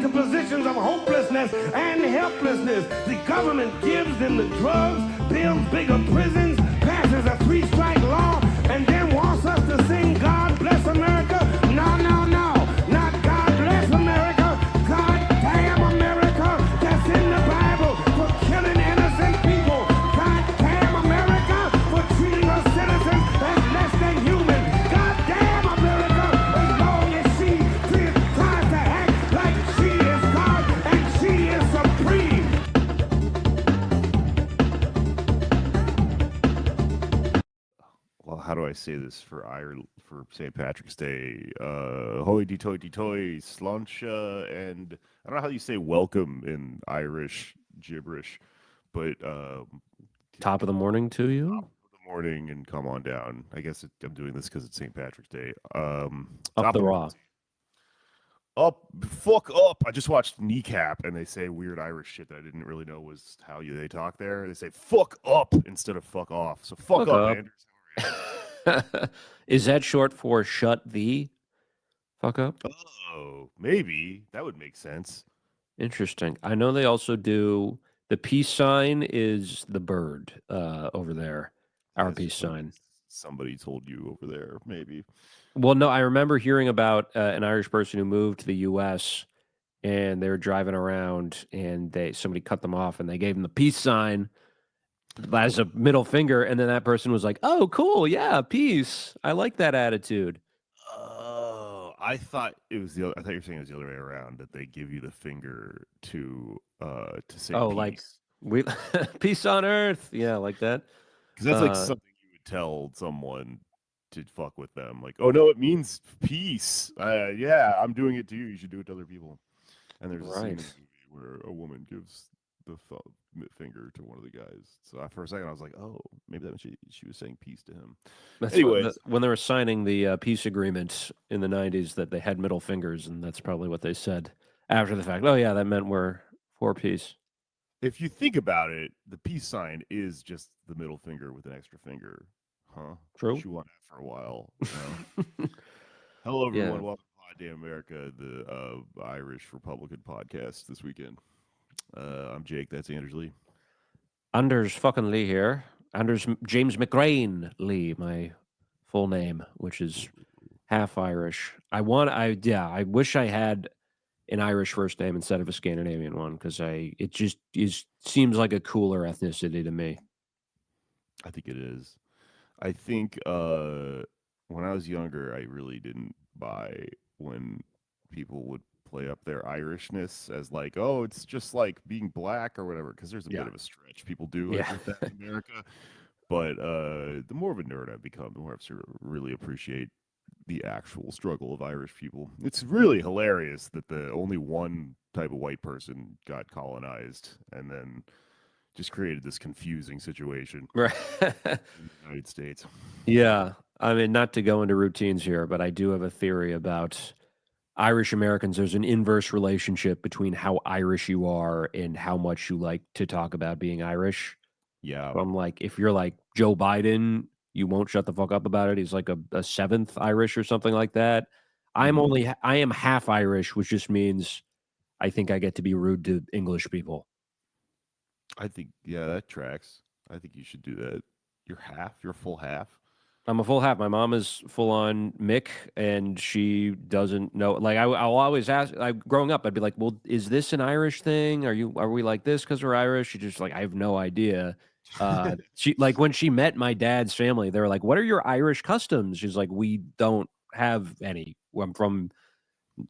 into positions of hopelessness and helplessness. The government gives them the drugs, builds bigger prisons, passes a 3-strike law, and then wants us to sing God Bless America. No, no, no. Not God Bless America. God damn America. That's in the Bible for killing innocent people. God damn America for treating us citizens as less than human. God damn America as long as she tries to act like she is God and she is supreme. Well, how do I say this for St. Patrick's Day? Hoity toity toy, slancha, and I don't know how you say welcome in Irish gibberish, but Top of the morning to you. top of the morning and come on down. I guess I'm doing this because it's St. Patrick's Day. Up top the of raw. fuck up. I just watched Kneecap and they say weird Irish shit that I didn't really know was how they talk there. They say fuck up instead of fuck off. So fuck up, Anders. Is that short for shut the fuck up? Oh, maybe that would make sense. Interesting. I know they also do the peace sign is the bird over there. Our That's peace just something sign. somebody told you over there, maybe. Well, no, I remember hearing about an Irish person who moved to the U.S. and they were driving around and somebody cut them off and they gave them the peace sign as a middle finger, and then that person was like, "Oh, cool, yeah, peace. I like that attitude." Oh, I thought you were saying it was the other way around, that they give you the finger to say Oh, peace. like we peace on earth, yeah, like that. Because that's like something you would tell someone to fuck with them. Like, oh no, it means peace. Yeah, I'm doing it to you. You should do it to other people. And there's a scene in the Right. movie where a woman gives the finger to one of the guys. So for a second, I was like, oh, maybe that she was saying peace to him. That's Anyways, when they were signing the peace agreement in the 90s that they had middle fingers, and that's probably what they said after the fact. Oh yeah, that meant we're for peace. if you think about it, the peace sign is just the middle finger with an extra finger. Huh? True. Chew on that for a while. You know? Hello, everyone. Yeah. Welcome to Pod Damn America, the Irish Republican podcast this weekend. I'm Jake. That's Anders Lee. Anders fucking Lee here. Anders James McGrain Lee, my full name, which is half Irish. I wish I had an Irish first name instead of a Scandinavian one because it just seems like a cooler ethnicity to me. I think it is. I think when I was younger, I really didn't buy when people would play up their Irishness as like, oh, it's just like being black or whatever, because there's a bit of a stretch. People do it with that in America. But the more of a nerd I've become, the more I've really appreciate the actual struggle of Irish people. It's really hilarious that the only one type of white person got colonized and then just created this confusing situation Right. in the United States. Yeah. I mean, not to go into routines here, but I do have a theory about Irish Americans. There's an inverse relationship between how Irish you are and how much you like to talk about being Irish. Yeah. So I'm like, if you're like Joe Biden, you won't shut the fuck up about it. He's like a seventh Irish or something like that. I am half Irish, which just means I think I get to be rude to English people. I think, yeah, that tracks. I think you should do that. You're a full half. I'm a full half. My mom is full on Mick, and she doesn't know. Like I'll always ask. Growing up, I'd be like, "Well, is this an Irish thing? Are we like this because we're Irish?" She's just like, "I have no idea." She like when she met my dad's family, they were like, "What are your Irish customs?" She's like, "We don't have any. I'm from."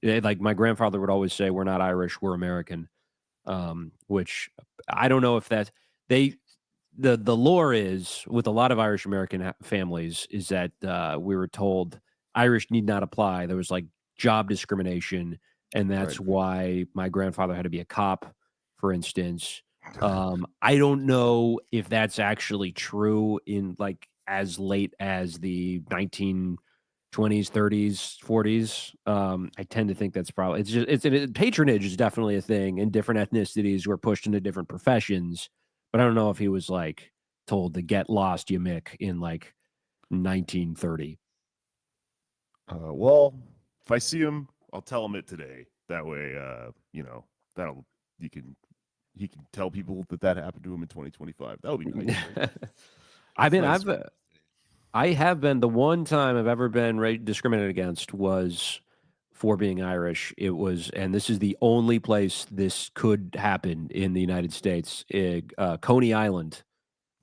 Like my grandfather would always say, "We're not Irish. We're American." Which I don't know if they the lore is with a lot of Irish American families is that we were told Irish need not apply. There was like job discrimination, and that's why my grandfather had to be a cop, for instance. I don't know if that's actually true in like as late as the 1920s, 30s, 40s. I tend to think that's probably patronage is definitely a thing, and different ethnicities were pushed into different professions. But I don't know if he was like told to get lost, you Mick, in like 1930. Well, if I see him, I'll tell him it today. That way, that'll you can he can tell people that happened to him in 2025. That would be nice, right? I It's mean, nice. I have been the one time I've ever been discriminated against was for being Irish. It was, and this is the only place this could happen in the United States. Coney Island,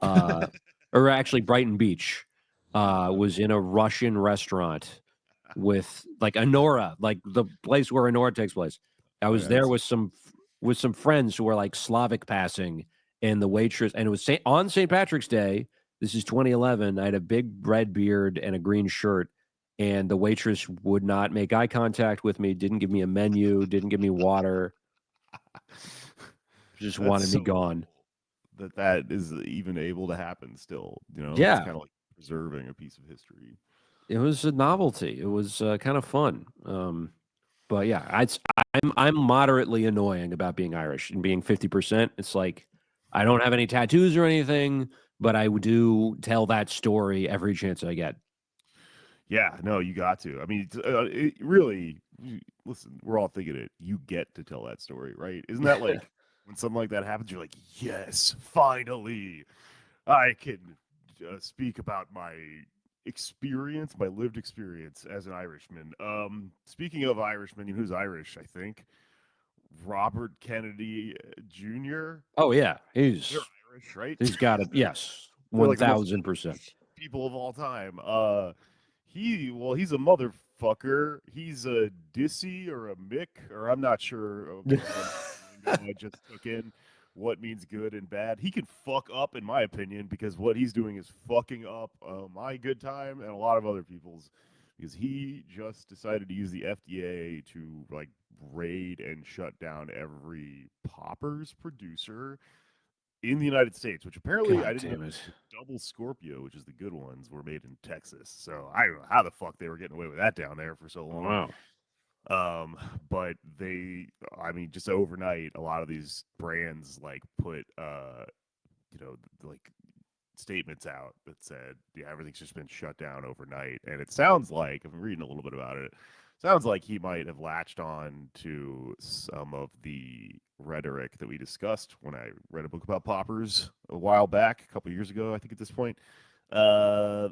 uh, or actually Brighton Beach, was in a Russian restaurant with like Honora, like the place where Honora takes place. I Oh, was yeah, there with some friends who were like Slavic passing, and the waitress, and it was on St. Patrick's Day. This is 2011. I had a big red beard and a green shirt, and the waitress would not make eye contact with me. Didn't give me a menu. Didn't give me water. Just that's wanted me so gone. cool that is even able to happen still. It's Yeah, kind of like preserving a piece of history. it was a novelty. It was kind of fun. But yeah, I'm moderately annoying about being Irish and being 50%. It's like I don't have any tattoos or anything, but I do tell that story every chance I get. Yeah, no, you got to. I mean, it really, listen, we're all thinking it. You get to tell that story, right? Isn't that like when something like that happens, you're like, yes, finally, I can speak about my experience, my lived experience as an Irishman. Speaking of Irishmen, you know who's Irish, I think? Robert Kennedy Jr. Oh yeah, They're Irish, right? he's got it. Yes, They're like the most 1000%. people of all time. He's a motherfucker. He's a dissy or a mick, or I'm not sure what lingo I just took in. What means good and bad? He can fuck up, in my opinion, because what he's doing is fucking up my good time and a lot of other people's. Because he just decided to use the FDA to like raid and shut down every poppers producer in the United States, which apparently I God didn't know damn it! the double Scorpio, which is the good ones, were made in Texas. So I don't know how the fuck they were getting away with that down there for so long. Wow. Um, but I mean, just overnight, a lot of these brands like put, like statements out that said, yeah, everything's just been shut down overnight. And it sounds like, if I'm reading a little bit about it, sounds like he might have latched on to some of the rhetoric that we discussed when I read a book about poppers a while back, a couple years ago, I think at this point. Uh,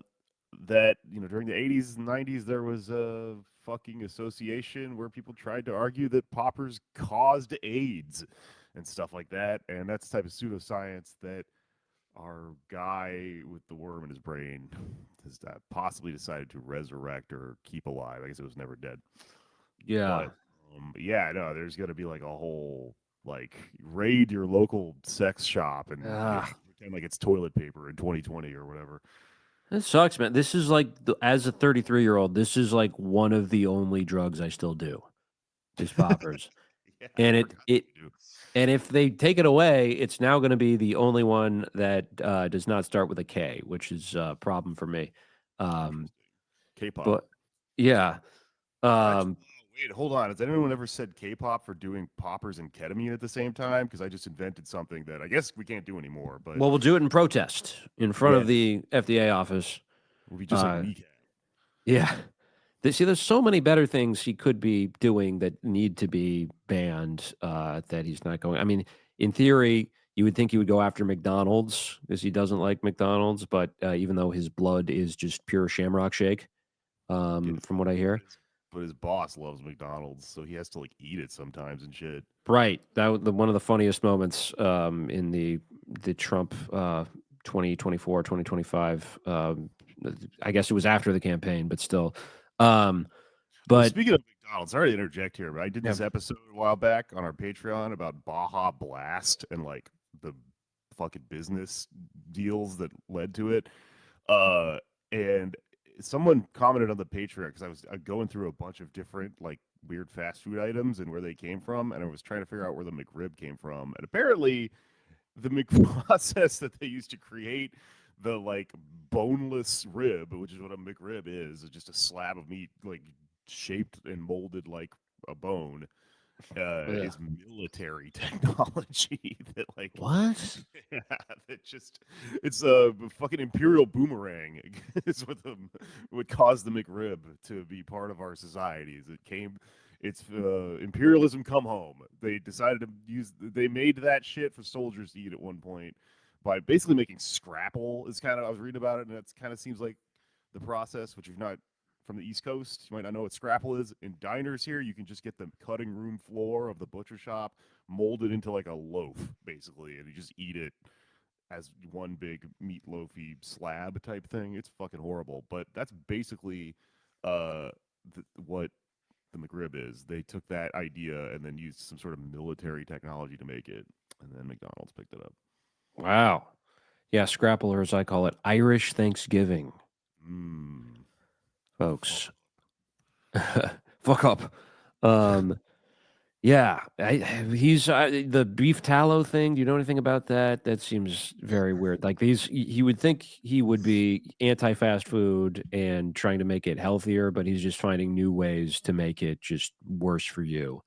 that during the 80s and 90s there was a fucking association where people tried to argue that poppers caused AIDS and stuff like that, and that's the type of pseudoscience that our guy with the worm in his brain has possibly decided to resurrect or keep alive. I guess it was never dead. Yeah. But yeah, no, there's going to be like a whole like raid your local sex shop and Ah, pretend like it's toilet paper in 2020 or whatever. that sucks, man. This is like as a 33-year-old, this is like one of the only drugs I still do is poppers, Yeah, I and forgot it to do. and if they take it away, it's now going to be the only one that does not start with a K, which is a problem for me. Um, Interesting. K-pop. but yeah, Actually, um, wait, hold on. Has anyone ever said K-pop for doing poppers and ketamine at the same time? Because I just invented something that I guess we can't do anymore. But well, we'll do it in protest in front yeah, of the FDA office. we'll be just like Uh, me. yeah, see, there's so many better things he could be doing that need to be banned that he's not going. I mean, in theory, you would think he would go after McDonald's because he doesn't like McDonald's, but even though his blood is just pure Shamrock Shake, Yeah, from what I hear. but his boss loves McDonald's, so he has to like eat it sometimes and shit. Right. One of the funniest moments in the Trump 2024, 2025. I guess it was after the campaign, but still. Um, Well, but speaking of McDonald's, sorry to interject here, but I did yeah, this episode a while back on our Patreon about Baja Blast and like the fucking business deals that led to it. Uh, and someone commented on the Patreon because I was going through a bunch of different like weird fast food items and where they came from, and I was trying to figure out where the McRib came from. And apparently, the process that they used to create the like boneless rib, which is what a McRib is just a slab of meat like shaped and molded like a bone, ugh. is military technology that like What? yeah, that just it's a fucking imperial boomerang is what would cause the McRib to be part of our society. Is it came It's imperialism come home. They decided to use. They made that shit for soldiers to eat at one point by basically making scrapple. Is kind of I was reading about it, and it kind of seems like the process. Which if you're not from the East Coast, you might not know what scrapple is. In diners here, you can just get the cutting room floor of the butcher shop molded into like a loaf, basically, and you just eat it as one big meatloafy slab type thing. It's fucking horrible, but that's basically uh, what the McRib is. They took that idea and then used some sort of military technology to make it, and then McDonald's picked it up. Wow. Yeah, scrapple, or as I call it, Irish Thanksgiving, Mmm. folks. Fuck up. Um, yeah, he's the beef tallow thing. Do you know anything about that? That seems very weird. Like he would think he would be anti-fast food and trying to make it healthier, but he's just finding new ways to make it just worse for you.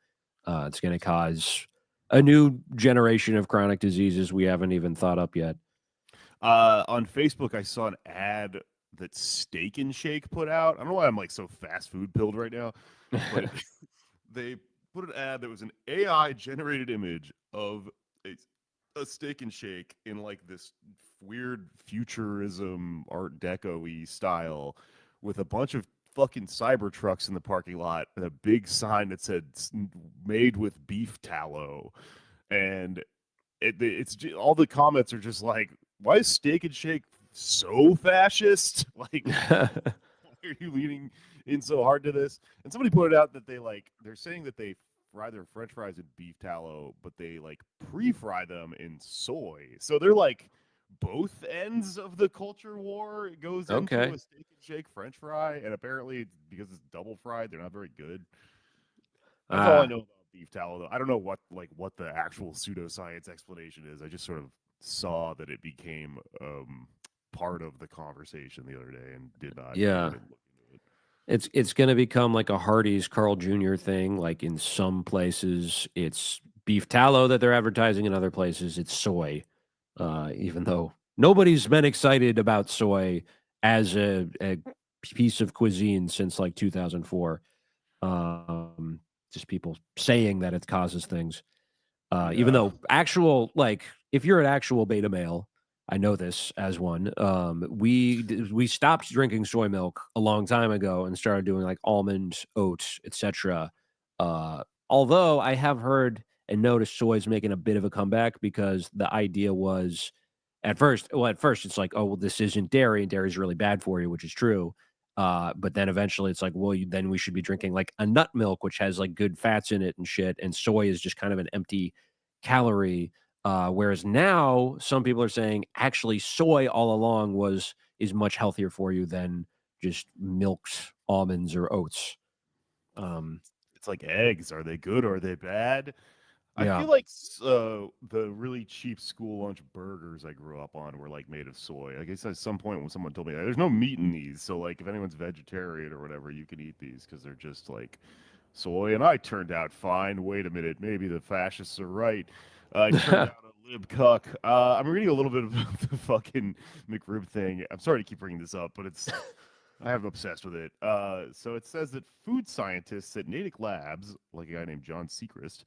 It's going to cause a new generation of chronic diseases we haven't even thought up yet. On Facebook, I saw an ad that Steak and Shake put out. I don't know why I'm like so fast food pilled right now, but they put an ad that was an AI generated image of a Steak and Shake in like this weird futurism Art Deco-y style with a bunch of fucking cyber trucks in the parking lot and a big sign that said made with beef tallow. And all the comments are just like, why is Steak and Shake so fascist? Like, why are you leaning in so hard to this? And somebody pointed out that they're saying that they fry their French fries in beef tallow, but they like pre-fry them in soy. So they're like both ends of the culture war. It goes into Okay. a Steak and Shake French fry, and apparently because it's double fried, they're not very good. That's all I Ah, know about beef tallow, though. I don't know what the actual pseudoscience explanation is. I just sort of saw that it became part of the conversation the other day and did not yeah. even look into it. It's gonna become like a Hardee's Carl Jr. thing. Like in some places, it's beef tallow that they're advertising. In other places, it's soy. Even though nobody's been excited about soy as a piece of cuisine since like 2004. Just people saying that it causes things. Even Yeah, though actual like if you're an actual beta male, I know this as one. We stopped drinking soy milk a long time ago and started doing like almond, oats, etc. Although I have heard and noticed soy is making a bit of a comeback because the idea was at first it's like, oh well, this isn't dairy and dairy is really bad for you, which is true. But then eventually it's like, well, then we should be drinking like a nut milk, which has like good fats in it and shit. And soy is just kind of an empty calorie. Whereas now some people are saying actually soy all along is much healthier for you than just milked almonds or oats. Um, it's like eggs. Are they good or are they bad? I yeah. feel like the really cheap school lunch burgers I grew up on were like made of soy. I guess at some point when someone told me there's no meat in these, so like if anyone's vegetarian or whatever, you can eat these because they're just like soy. And I turned out fine. Wait a minute, maybe the fascists are right. I turned out a lib cuck. I'm reading a little bit about the fucking McRib thing. I'm sorry to keep bringing this up, but I have obsessed with it. So it says that food scientists at Natick Labs, like a guy named John Seacrest,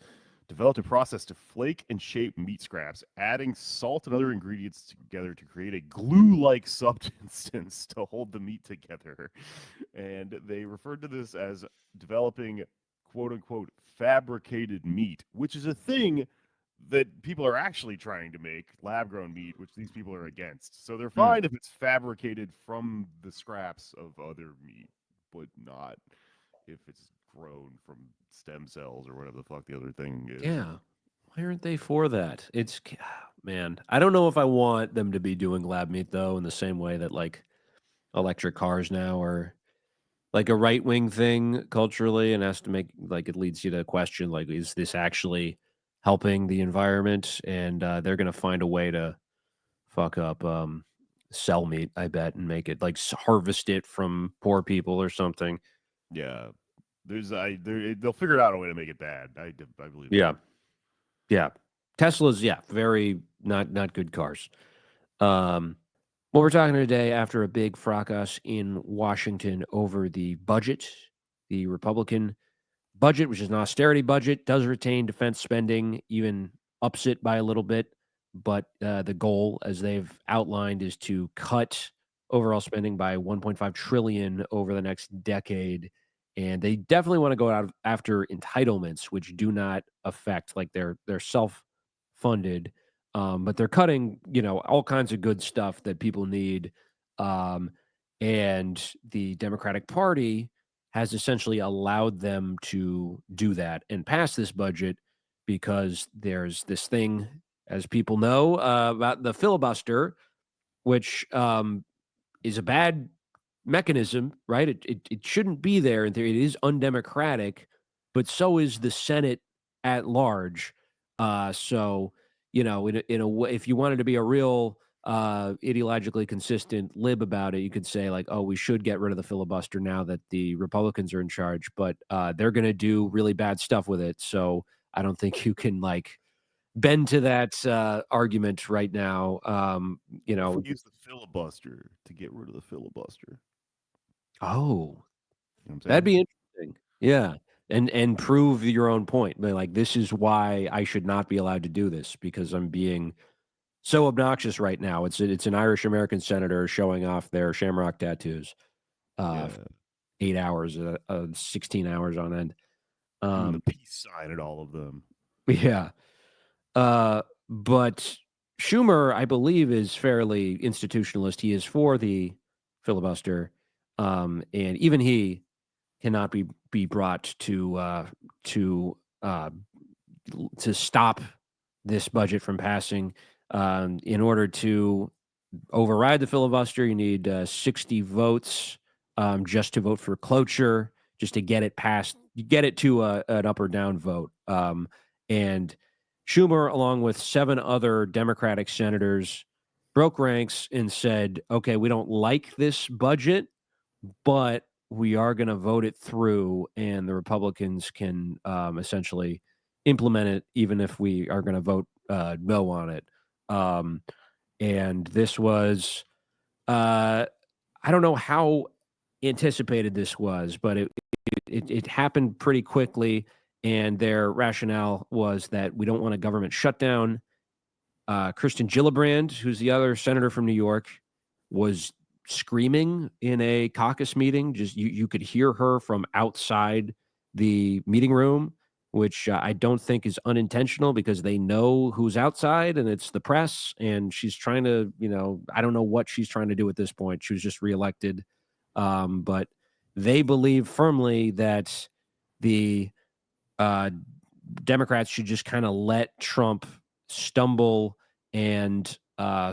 developed a process to flake and shape meat scraps, adding salt and other ingredients together to create a glue-like substance to hold the meat together. And they referred to this as developing quote unquote fabricated meat, which is a thing that people are actually trying to make lab grown meat, which these people are against. So they're Mm. fine if it's fabricated from the scraps of other meat, but not if it's grown from stem cells or whatever the fuck the other thing is. Yeah. Why aren't they for that? Man, I don't know if I want them to be doing lab meat though, in the same way that like electric cars now are like a right wing thing culturally and has to make like it leads you to question like, is this actually helping the environment? And they're gonna find a way to fuck up cell meat, I bet, and make it like harvest it from poor people or something. Yeah, they'll figure out a way to make it bad. I believe Yeah. that. Yeah. Teslas, yeah, very not good cars. Um well, we're talking today after a big fracas in Washington over the budget, the Republican budget, which is an austerity budget, does retain defense spending, even ups it by a little bit. But the goal, as they've outlined, is to cut overall spending by 1.5 trillion over the next decade. And they definitely want to go out after entitlements, which do not affect, like they're self-funded, but they're cutting, all kinds of good stuff that people need. Um, and the Democratic Party has essentially allowed them to do that and pass this budget because there's this thing, as people know, about the filibuster, which is a bad mechanism, right? It shouldn't be there in theory. It is undemocratic, but so is the Senate at large. So in a way, if you wanted to be a real ideologically consistent lib about it, you could say like, oh, we should get rid of the filibuster now that the Republicans are in charge, but they're going to do really bad stuff with it. So I don't think you can like bend to that argument right now. If we use the filibuster to get rid of the filibuster, Oh, you know what I'm that'd saying? be interesting. Yeah, and prove your own point. But, like, this is why I should not be allowed to do this because I'm being so obnoxious right now. It's an Irish American senator showing off their shamrock tattoos, for Yeah, 8 hours, 16 hours on end. and the Um, peace sign at all of them. yeah, but Schumer, I believe, is fairly institutionalist. He is for the filibuster, and even he cannot be brought to uh, to stop this budget from passing. In order to override the filibuster, you need 60 votes just to vote for cloture, just to get it passed, get it to an up or down vote. And Schumer, along with 7 other Democratic senators, broke ranks and said, okay, we don't like this budget, but we are going to vote it through, and the Republicans can essentially implement it, even if we are going to vote no on it. Um, and this was, uh, I don't know how anticipated this was, but it happened pretty quickly. And their rationale was that we don't want a government shutdown. Kristen Gillibrand, who's the other senator from New York, was screaming in a caucus meeting. Just you could hear her from outside the meeting room, which I don't think is unintentional because they know who's outside and it's the press. And she's trying to, I don't know what she's trying to do at this point. She was just reelected, but they believe firmly that the uh, Democrats should just kind of let Trump stumble and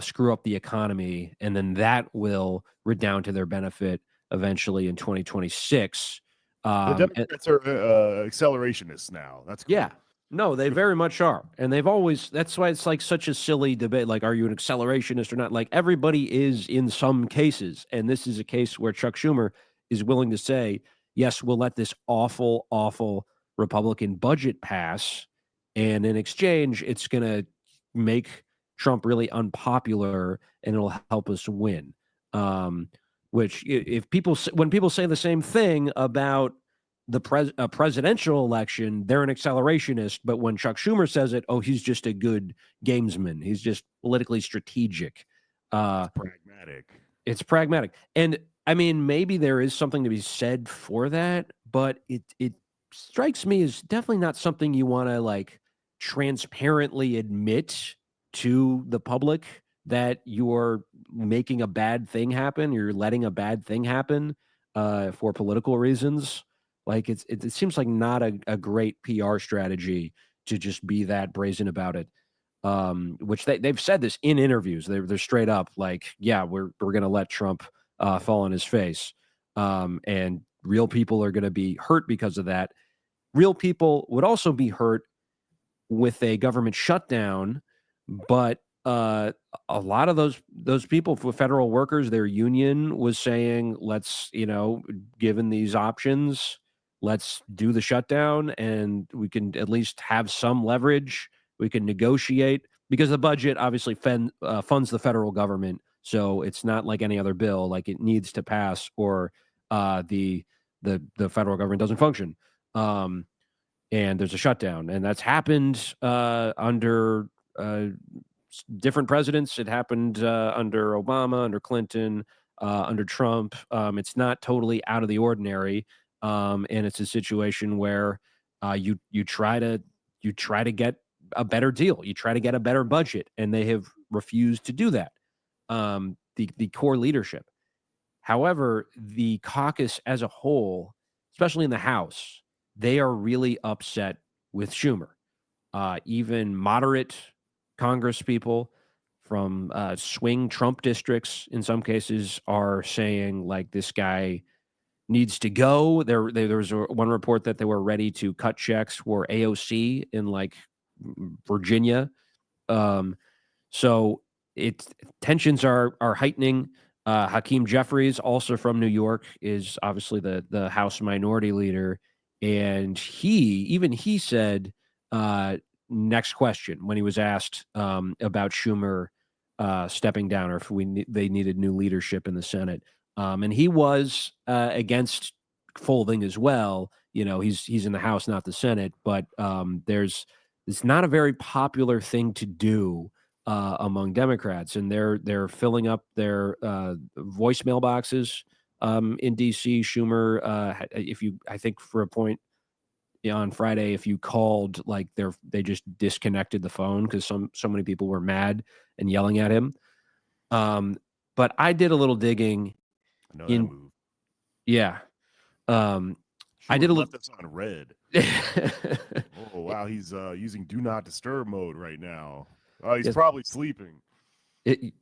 screw up the economy, and then that will redound to their benefit eventually in 2026. The And Democrats are accelerationists now. That's cool. yeah, no, they very much are, and they've always. That's why it's like such a silly debate. Like, are you an accelerationist or not? Like, everybody is in some cases, and this is a case where Chuck Schumer is willing to say, "Yes, we'll let this awful, awful Republican budget pass, and in exchange, it's going to make Trump really unpopular, and it'll help us win." Um, which, if when people say the same thing about the presidential election, they're an accelerationist. But when Chuck Schumer says it, oh, he's just a good gamesman. He's just politically strategic. It's pragmatic. It's pragmatic. And I mean, maybe there is something to be said for that, but it strikes me as definitely not something you want to like transparently admit to the public that you're making a bad thing happen, you're letting a bad thing happen for political reasons. Like it seems like not a great PR strategy to just be that brazen about it. Which they've said this in interviews. They're straight up like, yeah, we're gonna let Trump fall on his face, and real people are gonna be hurt because of that. Real people would also be hurt with a government shutdown, but a lot of those people, for federal workers, their union was saying, let's, given these options, let's do the shutdown and we can at least have some leverage. We can negotiate because the budget obviously funds the federal government. So it's not like any other bill, like it needs to pass or the federal government doesn't function. and there's a shutdown, and that's happened under different presidents. It happened under Obama, under Clinton, under Trump. It's not totally out of the ordinary, and it's a situation where you try to get a better deal, you try to get a better budget, and they have refused to do that. The core leadership. However, the caucus as a whole, especially in the House, they are really upset with Schumer. Even moderate Congress people from swing Trump districts, in some cases, are saying like this guy needs to go. There was one report that they were ready to cut checks for AOC in like Virginia. So tensions are heightening. Hakeem Jeffries, also from New York, is obviously the House Minority Leader, and he said, next question, when he was asked about Schumer stepping down, or if they needed new leadership in the Senate, and he was against folding as well. You know, he's in the House, not the Senate, but it's not a very popular thing to do among Democrats, and they're filling up their voicemail boxes in DC. Schumer, I think for a point on Friday, if you called, like they just disconnected the phone because so many people were mad and yelling at him. But I did a little digging. I know that move. Yeah. I Schumer did a left us on red. Oh wow, he's using do not disturb mode right now. Oh, he's probably sleeping.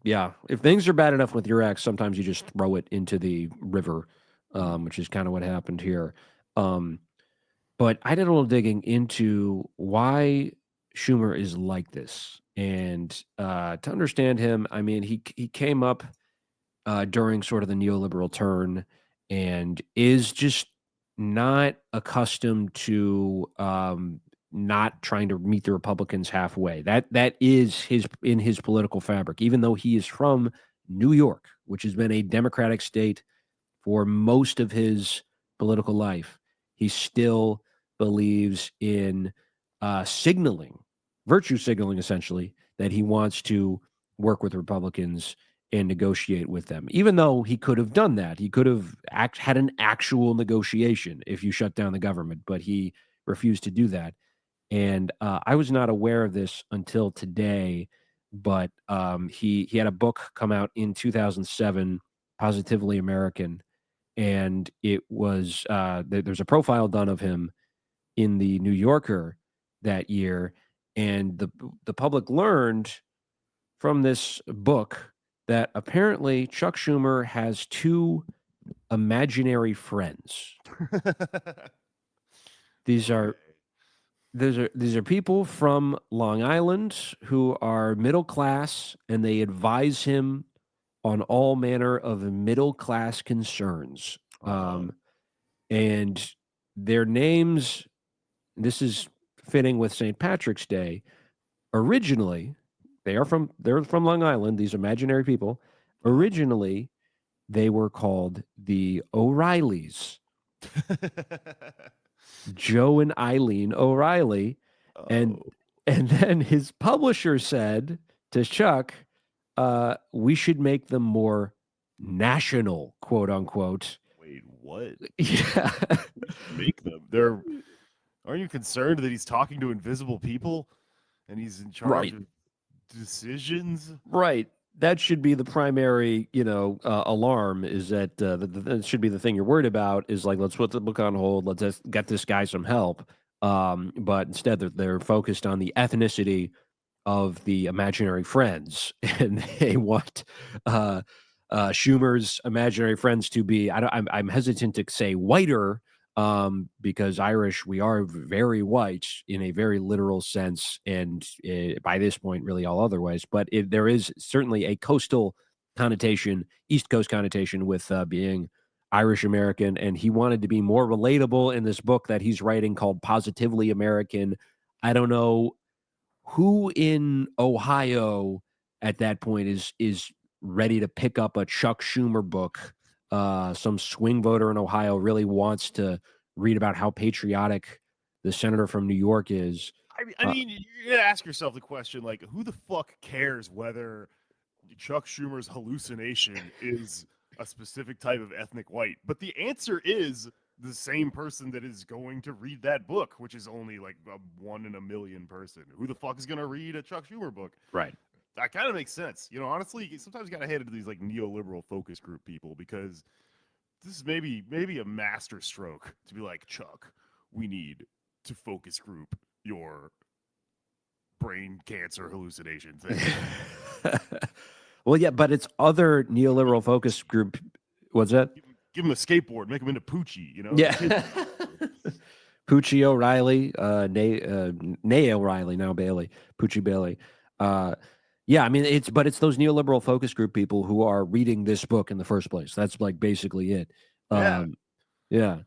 Yeah. If things are bad enough with your ex, sometimes you just throw it into the river, which is kind of what happened here. But I did a little digging into why Schumer is like this. And to understand him, I mean, he came up during sort of the neoliberal turn and is just not accustomed to not trying to meet the Republicans halfway. That is in his political fabric, even though he is from New York, which has been a Democratic state for most of his political life. He still believes in virtue signaling, essentially, that he wants to work with Republicans and negotiate with them, even though he could have done that. He could have had an actual negotiation if you shut down the government, but he refused to do that. And I was not aware of this until today, but he had a book come out in 2007, Positively American, and it was there's a profile done of him in the New Yorker that year, and the public learned from this book that apparently Chuck Schumer has two imaginary friends. These are people from Long Island who are middle class, and they advise him on all manner of middle class concerns. And their names, this is fitting with St. Patrick's Day. Originally, they're from Long Island, these imaginary people. Originally, they were called the O'Reillys. Joe and Eileen O'Reilly. And then his publisher said to Chuck, we should make them more national, quote unquote. Wait, what? Yeah. Make them. Aren't you concerned that he's talking to invisible people and he's in charge of decisions? Right. That should be the primary, alarm, is that that should be the thing you're worried about, is like, let's put the book on hold. Let's just get this guy some help. But instead they're focused on the ethnicity of the imaginary friends, and they want Schumer's imaginary friends to be, I'm hesitant to say whiter, because Irish, we are very white in a very literal sense, and by this point, really all other ways. But there is certainly a coastal connotation, East Coast connotation with being Irish American, and he wanted to be more relatable in this book that he's writing called Positively American. I don't know who in Ohio at that point is ready to pick up a Chuck Schumer book. Some swing voter in Ohio really wants to read about how patriotic the senator from New York is. I mean, you gotta ask yourself the question, like, who the fuck cares whether Chuck Schumer's hallucination is a specific type of ethnic white? But the answer is the same person that is going to read that book, which is only like a 1 in a million person. Who the fuck is going to read a Chuck Schumer book? Right. That kind of makes sense. You know, honestly, sometimes you got to head into these like neoliberal focus group people because this is maybe a master stroke to be like, Chuck, we need to focus group your brain cancer hallucination thing. Well, yeah, but it's other neoliberal focus group. What's that? Give him a skateboard, make him into Poochie, you know? Yeah. Poochie O'Reilly, Nay O'Reilly, now Bailey, Poochie Bailey. Yeah, I mean, it's those neoliberal focus group people who are reading this book in the first place. That's like basically it. Yeah. Yeah.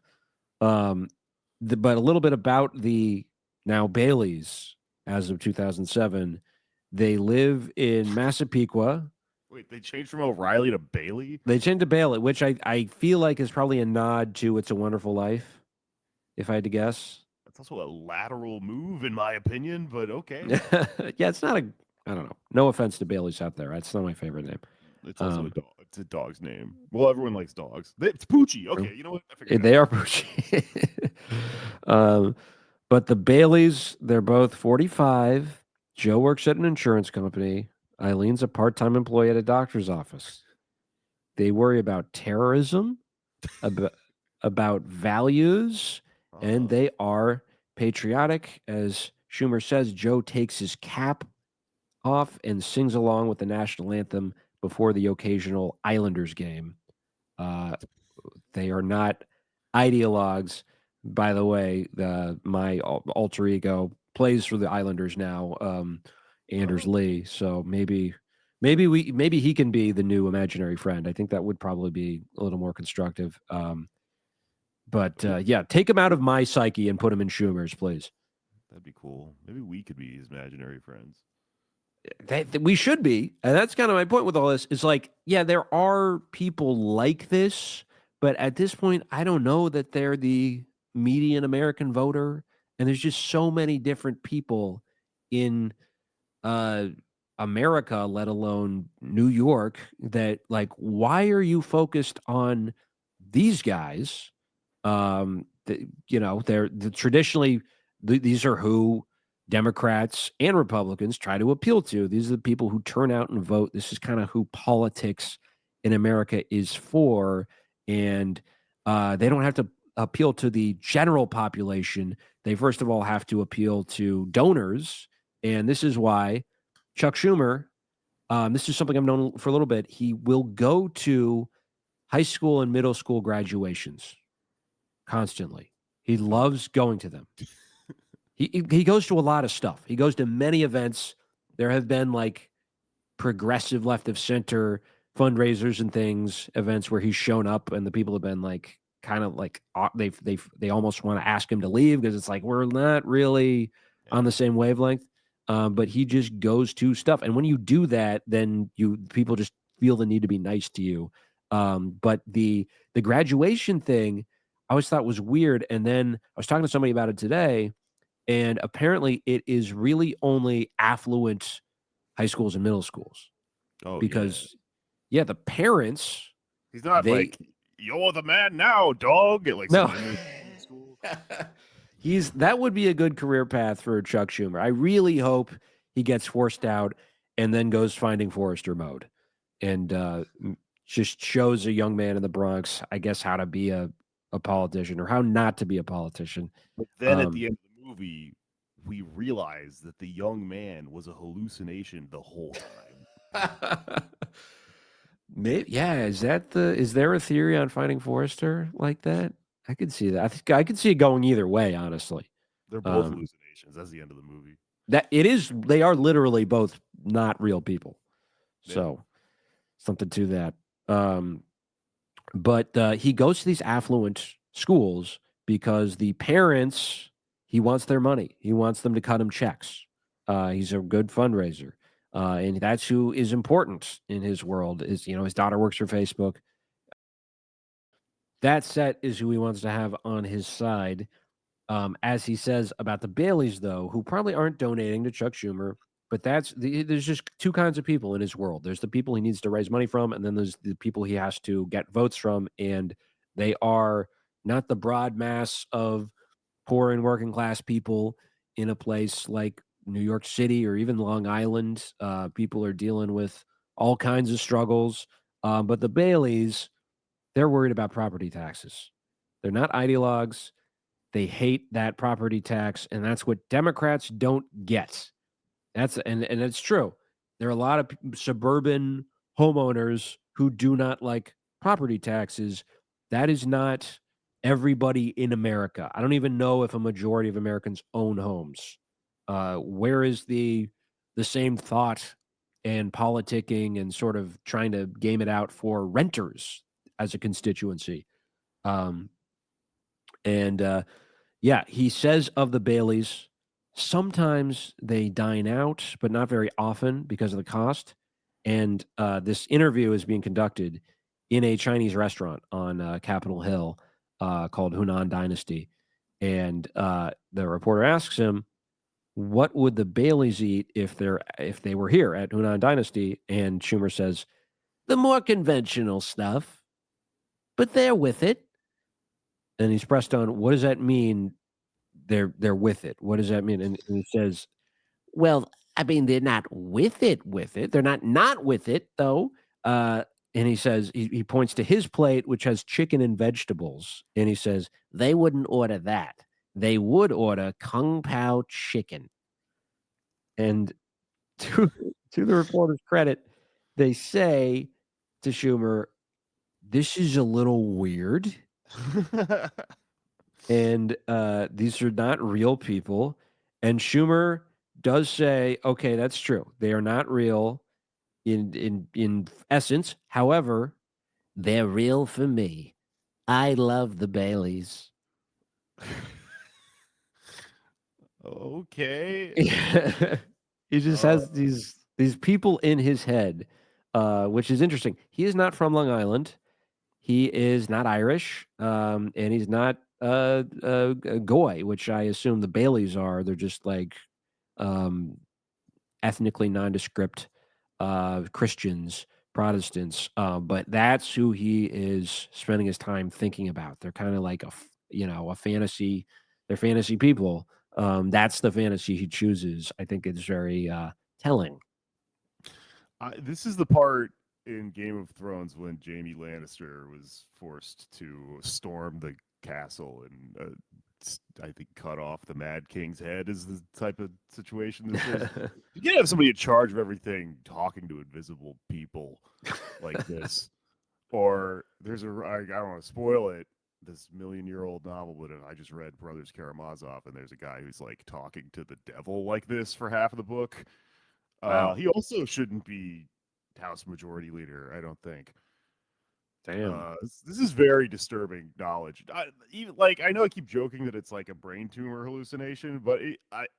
But a little bit about the now Baileys as of 2007. They live in Massapequa. Wait, they changed from O'Reilly to Bailey? They changed to Bailey, which I feel like is probably a nod to It's a Wonderful Life, if I had to guess. That's also a lateral move, in my opinion, but okay. Yeah, it's not I don't know. No offense to Bailey's out there. It's not my favorite name. It's also a dog. It's a dog's name. Well, everyone likes dogs. It's Poochie. Okay, you know what? I figured They are Poochie. But the Baileys, they're both 45. Joe works at an insurance company. Eileen's a part-time employee at a doctor's office. They worry about terrorism, about values, and they are patriotic. As Schumer says, Joe takes his cap off and sings along with the national anthem before the occasional Islanders game. They are not ideologues. By the way, my alter ego plays for the Islanders now, Anders Lee. So maybe he can be the new imaginary friend. I think that would probably be a little more constructive. But yeah, take him out of my psyche and put him in Schumer's, please. That'd be cool. Maybe we could be his imaginary friends. We should be. And that's kind of my point with all this. Is like, yeah, there are people like this, but at this point, I don't know that they're the median American voter. And there's just so many different people in America, let alone New York, that like, why are you focused on these guys? They're traditionally these are who Democrats and Republicans try to appeal to. These are the people who turn out and vote. This is kind of who politics in America is for. And they don't have to appeal to the general population. They first of all have to appeal to donors. And this is why Chuck Schumer, this is something I've known for a little bit. He will go to high school and middle school graduations constantly. He loves going to them. He goes to a lot of stuff. He goes to many events. There have been like progressive left of center fundraisers and things, events where he's shown up and the people have been like kind of like they almost want to ask him to leave because it's like we're not really on the same wavelength. But he just goes to stuff. And when you do that, then people just feel the need to be nice to you. But the graduation thing I always thought was weird. And then I was talking to somebody about it today. And apparently it is really only affluent high schools and middle schools. Oh, because the parents. He's not like, you're the man now, dog. Like no. School. That would be a good career path for Chuck Schumer. I really hope he gets forced out and then goes Finding Forrester mode and just shows a young man in the Bronx, I guess, how to be a politician or how not to be a politician. But then at the end of the movie, we realize that the young man was a hallucination the whole time. Maybe, yeah. Is there a theory on Finding Forrester like that? I could see that. I could see it going either way, honestly. They're both hallucinations. That's the end of the movie. They are literally both not real people. Yeah. So something to that. But he goes to these affluent schools because the parents, he wants their money. He wants them to cut him checks. He's a good fundraiser. And that's who is important in his world is, his daughter works for Facebook. That set is who he wants to have on his side. As he says about the Baileys, though, who probably aren't donating to Chuck Schumer, but there's just two kinds of people in his world. There's the people he needs to raise money from, and then there's the people he has to get votes from, and they are not the broad mass of poor and working class people in a place like New York City or even Long Island. People are dealing with all kinds of struggles. But the Baileys, they're worried about property taxes. They're not ideologues. They hate that property tax, and that's what Democrats don't get. And it's true. There are a lot of suburban homeowners who do not like property taxes. That is not everybody in America. I don't even know if a majority of Americans own homes. Where is the same thought and politicking and sort of trying to game it out for renters as a constituency? Um, and yeah, he says of the Baileys, sometimes they dine out, but not very often because of the cost. And this interview is being conducted in a Chinese restaurant on Capitol Hill called Hunan Dynasty. And the reporter asks him, "What would the Baileys eat if they were here at Hunan Dynasty?" And Schumer says, "The more conventional stuff, but they're with it." And he's pressed on, "What does that mean? They're with it. What does that mean?" And he says, "Well, I mean, they're not with it with it. They're not with it, though." And he says he points to his plate, which has chicken and vegetables, and he says, "They wouldn't order that. They would order Kung Pao chicken." And to to the reporter's credit, they say to Schumer, "This is a little weird." And these are not real people. And Schumer does say, "Okay, that's true. They are not real in essence. However, they're real for me. I love the Baileys." Okay. He just has these people in his head, which is interesting. He is not from Long Island. He is not Irish, and he's not Goy, which I assume the Baileys are. They're just like um, ethnically nondescript Christians, Protestants. But that's who he is spending his time thinking about. They're kind of like a fantasy. They're fantasy people. That's the fantasy he chooses. I think it's very telling. This is the part in Game of Thrones when Jaime Lannister was forced to storm the castle and I think cut off the Mad King's head is the type of situation this is. You can't have somebody in charge of everything talking to invisible people like this. Or there's I don't want to spoil it, this million-year-old novel, but I just read Brothers Karamazov, and there's a guy who's like talking to the devil like this for half of the book. Wow. He also shouldn't be House Majority Leader, I don't think. Damn. This is very disturbing knowledge. I know I keep joking that it's like a brain tumor hallucination, but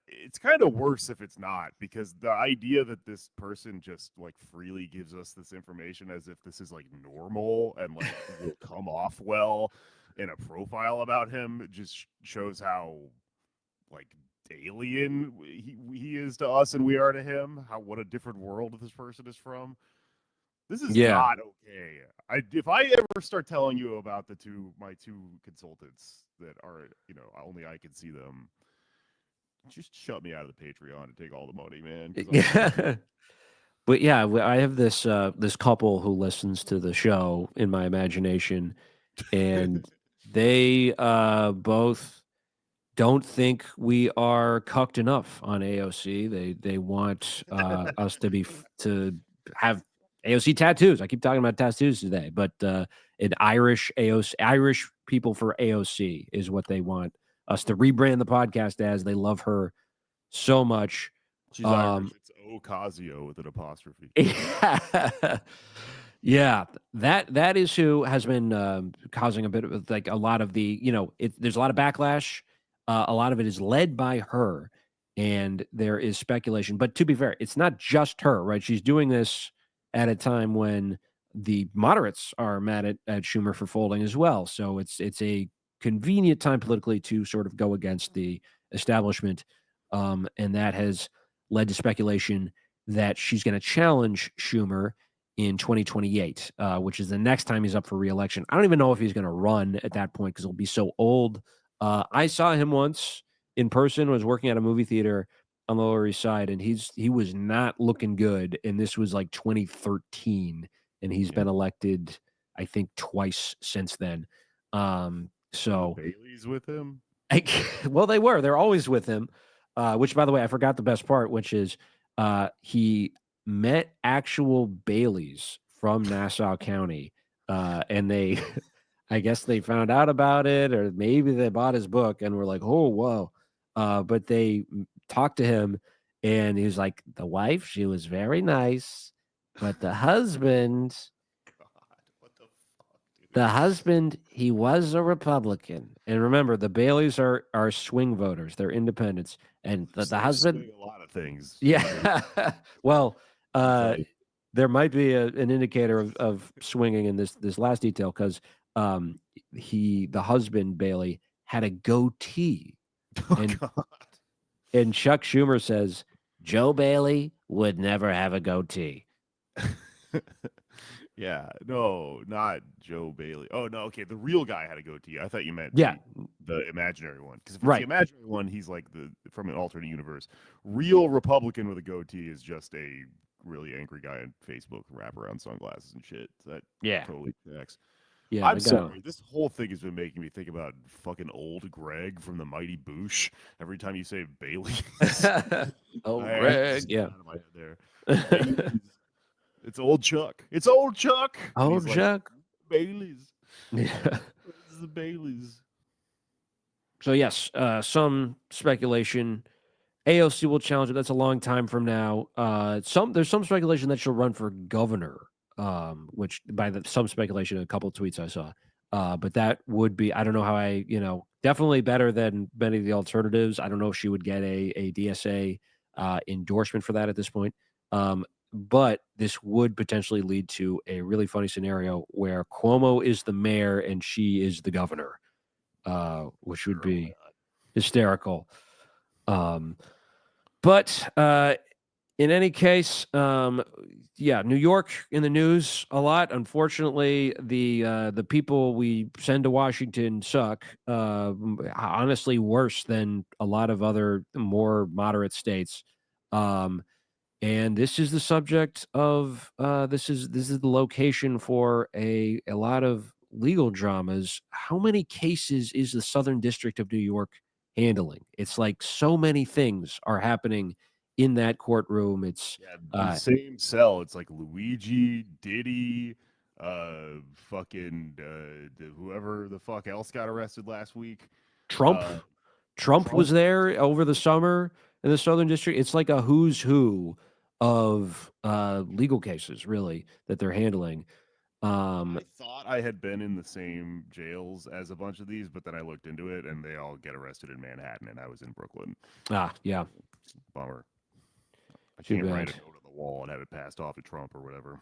it's kind of worse if it's not, because the idea that this person just like freely gives us this information as if this is like normal and like will come off well in a profile about him just shows how like alien he is to us and we are to him. What a different world this person is from. This is Yeah. not okay. If I ever start telling you about my two consultants that are, only I can see them, just shut me out of the Patreon and take all the money, man. Yeah. But yeah, I have this couple who listens to the show in my imagination, and they both don't think we are cucked enough on AOC. They want us to have AOC tattoos. I keep talking about tattoos today, but an Irish AOC, Irish people for AOC is what they want us to rebrand the podcast as. They love her so much. She's Irish. It's Ocasio with an apostrophe. Yeah, that is who has been causing a bit of like a lot of the there's a lot of backlash. A lot of it is led by her, and there is speculation. But to be fair, it's not just her, right? She's doing this at a time when the moderates are mad at Schumer for folding as well. So it's a convenient time politically to sort of go against the establishment. And that has led to speculation that she's going to challenge Schumer in 2028, which is the next time he's up for reelection. I don't even know if he's going to run at that point because he'll be so old. I saw him once in person, was working at a movie theater on the Lower East Side, and he was not looking good. And this was like 2013, and he's been elected, I think, twice since then. So Bailey's with him. well, they were. They're always with him. Which, by the way, I forgot the best part, which is he met actual Baileys from Nassau County, and they, I guess, they found out about it, or maybe they bought his book and were like, "Oh, whoa!" But they talked to him, and he was like, "The wife, she was very nice, but the husband." God, what the fuck, dude? The husband, he was a Republican. And remember, the Baileys are swing voters. They're independents. And the husband, swing a lot of things. yeah. Well, tell you. there might be an indicator of swinging in this last detail because the husband, Bailey, had a goatee. Oh, And God. and Chuck Schumer says, Joe Bailey would never have a goatee. Yeah, no, not Joe Bailey. Oh no, okay, the real guy had a goatee. I thought you meant Yeah. the imaginary one. Because if it's Right. the imaginary one, he's like from an alternate universe. Real Republican with a goatee is just a really angry guy on Facebook, wraparound sunglasses and shit. That Yeah. totally checks. Yeah. I'm sorry. This whole thing has been making me think about fucking old Greg from the Mighty Boosh. Every time you say Bailey, Oh, Greg. Yeah. out of my head there. Bailey's. It's old Chuck. It's old Chuck. And Old he's Chuck. Like, Bailey's. Yeah. This is the Bailey's. So yes, some speculation. AOC will challenge it. That's a long time from now. There's some speculation that she'll run for governor. Which some speculation in a couple of tweets I saw. But that would be, I don't know how definitely better than many of the alternatives. I don't know if she would get a DSA endorsement for that at this point. But this would potentially lead to a really funny scenario where Cuomo is the mayor and she is the governor, which would be hysterical. But in any case, New York in the news a lot. Unfortunately, the people we send to Washington suck. Honestly, worse than a lot of other more moderate states. And this is the subject of this is the location for a lot of legal dramas. How many cases is the Southern District of New York handling? It's like so many things are happening in that courtroom. It's the same cell. It's like Luigi, Diddy, fucking whoever the fuck else got arrested last week. Trump. Trump was there over the summer in the Southern District. It's like a who's who of legal cases, really, that they're handling. I thought I had been in the same jails as a bunch of these, but then I looked into it, and they all get arrested in Manhattan, and I was in Brooklyn. Yeah. Bummer. I Too can't bad. write a note on the wall and have it passed off to Trump or whatever.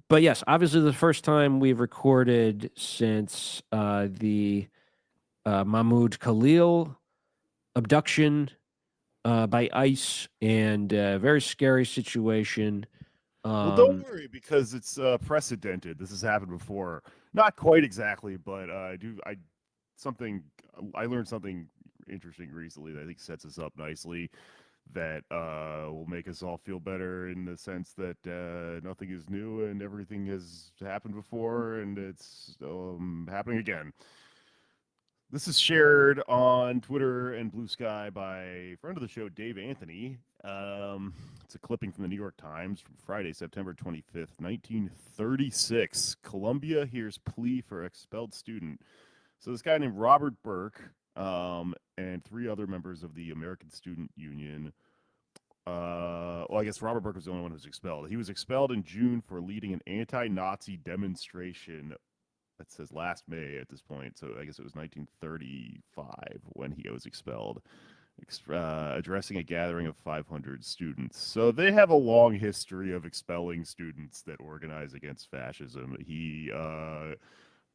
But yes, obviously the first time we've recorded since the Mahmoud Khalil abduction by ICE, and a very scary situation. Well, don't worry, because it's precedented. This has happened before. Not quite exactly, but I learned something interesting recently that I think sets us up nicely, that will make us all feel better in the sense that nothing is new and everything has happened before, and it's happening again. This is shared on Twitter and Blue Sky by a friend of the show, Dave Anthony. It's a clipping from the New York Times from Friday, September 25th, 1936. Columbia hears plea for expelled student. So this guy named Robert Burke and three other members of the American Student Union. I guess Robert Burke was the only one who was expelled. He was expelled in June for leading an anti-Nazi demonstration. That says last May at this point, so I guess it was 1935 when he was expelled, addressing a gathering of 500 students. So they have a long history of expelling students that organize against fascism. He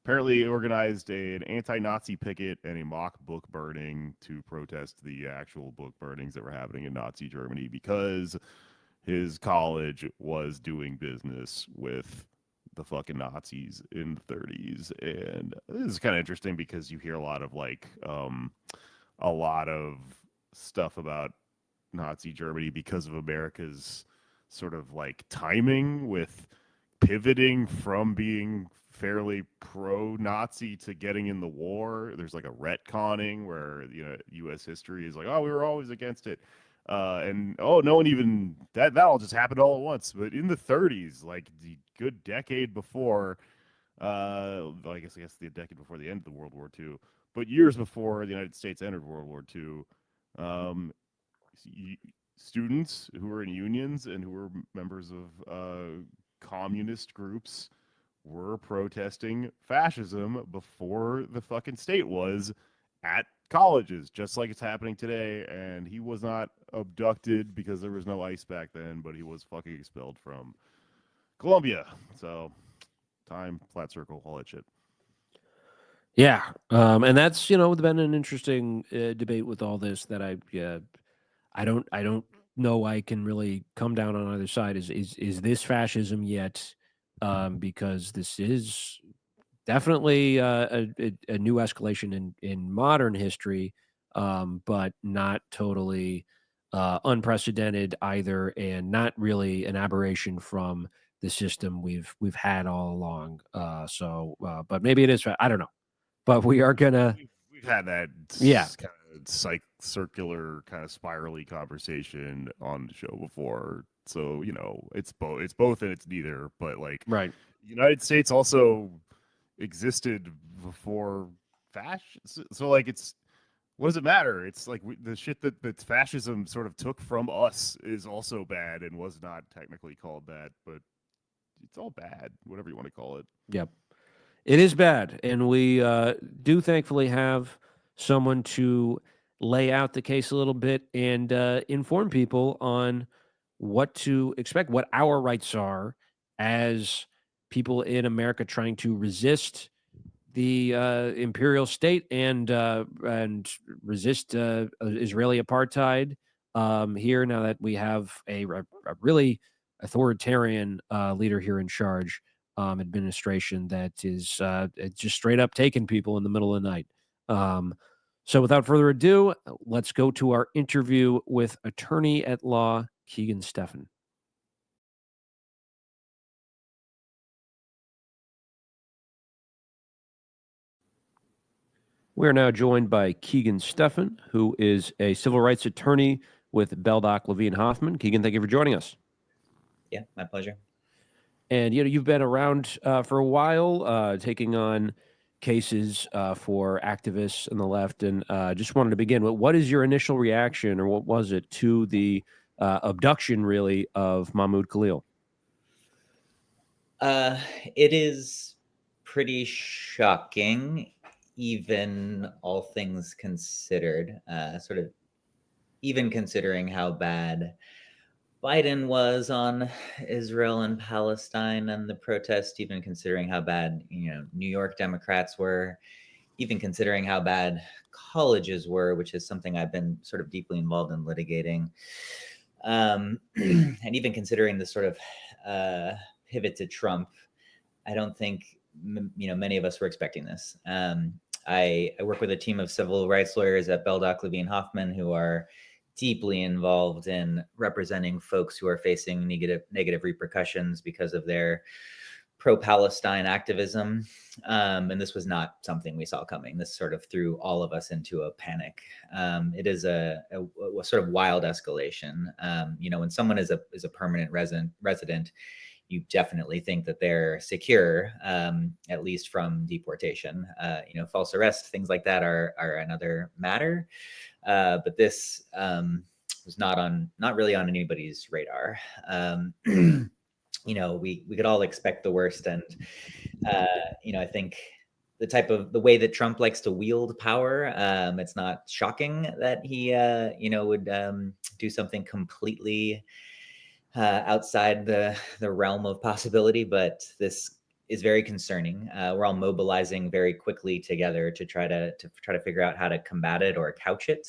apparently organized an anti-Nazi picket and a mock book burning to protest the actual book burnings that were happening in Nazi Germany because his college was doing business with the fucking Nazis in the 30s. And this is kind of interesting because you hear a lot of a lot of stuff about Nazi Germany because of America's sort of like timing with pivoting from being fairly pro-Nazi to getting in the war. There's like a retconning where U.S. history is like, oh, we were always against it, and oh, no one even that all just happened all at once. But in the 30s, like the good decade before, I guess the decade before the end of the World War II, but years before the United States entered World War II, um, students who were in unions and who were members of communist groups were protesting fascism before the fucking state was at colleges, just like it's happening today. And he was not abducted because there was no ICE back then, but he was fucking expelled from Colombia. So, time, flat circle, all that shit. Yeah, and that's been an interesting debate with all this that I don't know I can really come down on either side. Is this fascism yet? Because this is definitely a new escalation in modern history, but not totally unprecedented either, and not really an aberration from the system we've had all along. But maybe it is. I don't know. But we are gonna, We've had that yeah, kind of circular, kind of spirally conversation on the show before. So it's both and it's neither. But like, right. United States also existed before fascism. So like, what does it matter? It's like the shit that fascism sort of took from us is also bad and was not technically called that, but it's all bad, whatever you want to call it. Yep. It is bad, and we do thankfully have someone to lay out the case a little bit and inform people on what to expect, what our rights are as people in America trying to resist the imperial state and resist Israeli apartheid here. Now that we have a really authoritarian leader here in charge, administration that is just straight up taking people in the middle of the night. So, without further ado, let's go to our interview with attorney at law Keegan Stephan. We are now joined by Keegan Stephan, who is a civil rights attorney with Beldock Levine Hoffman. Keegan, thank you for joining us. Yeah, my pleasure. And you've been around for a while, taking on cases for activists on the left, and just wanted to begin with, what is your initial reaction, or what was it, to the abduction, really, of Mahmoud Khalil? It is pretty shocking, even all things considered. Sort of, even considering how bad Biden was on Israel and Palestine and the protest, even considering how bad New York Democrats were, even considering how bad colleges were, which is something I've been sort of deeply involved in litigating, and even considering the sort of pivot to Trump. I don't think many of us were expecting this. I work with a team of civil rights lawyers at Beldock Levine Hoffman who are deeply involved in representing folks who are facing negative repercussions because of their pro-Palestine activism. And this was not something we saw coming. This sort of threw all of us into a panic. It is a sort of wild escalation. When someone is a permanent resident, you definitely think that they're secure, at least from deportation. False arrest, things like that are another matter. But this was not really on anybody's radar. We could all expect the worst, and I think the way that Trump likes to wield power, it's not shocking that he would do something completely outside the realm of possibility. But this is very concerning. We're all mobilizing very quickly together to try to figure out how to combat it or couch it.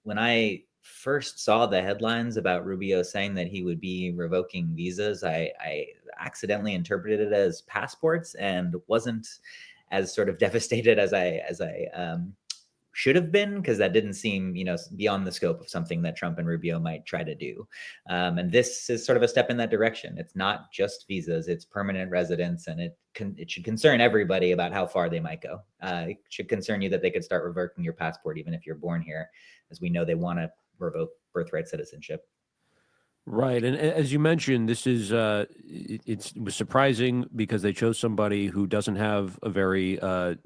When I first saw the headlines about Rubio saying that he would be revoking visas, I accidentally interpreted it as passports and wasn't as sort of devastated as I should have been, because that didn't seem, beyond the scope of something that Trump and Rubio might try to do. And this is sort of a step in that direction. It's not just visas, it's permanent residence, and it should concern everybody about how far they might go. It should concern you that they could start revoking your passport even if you're born here, as we know they want to revoke birthright citizenship. Right, and as you mentioned, this is it was surprising because they chose somebody who doesn't have a very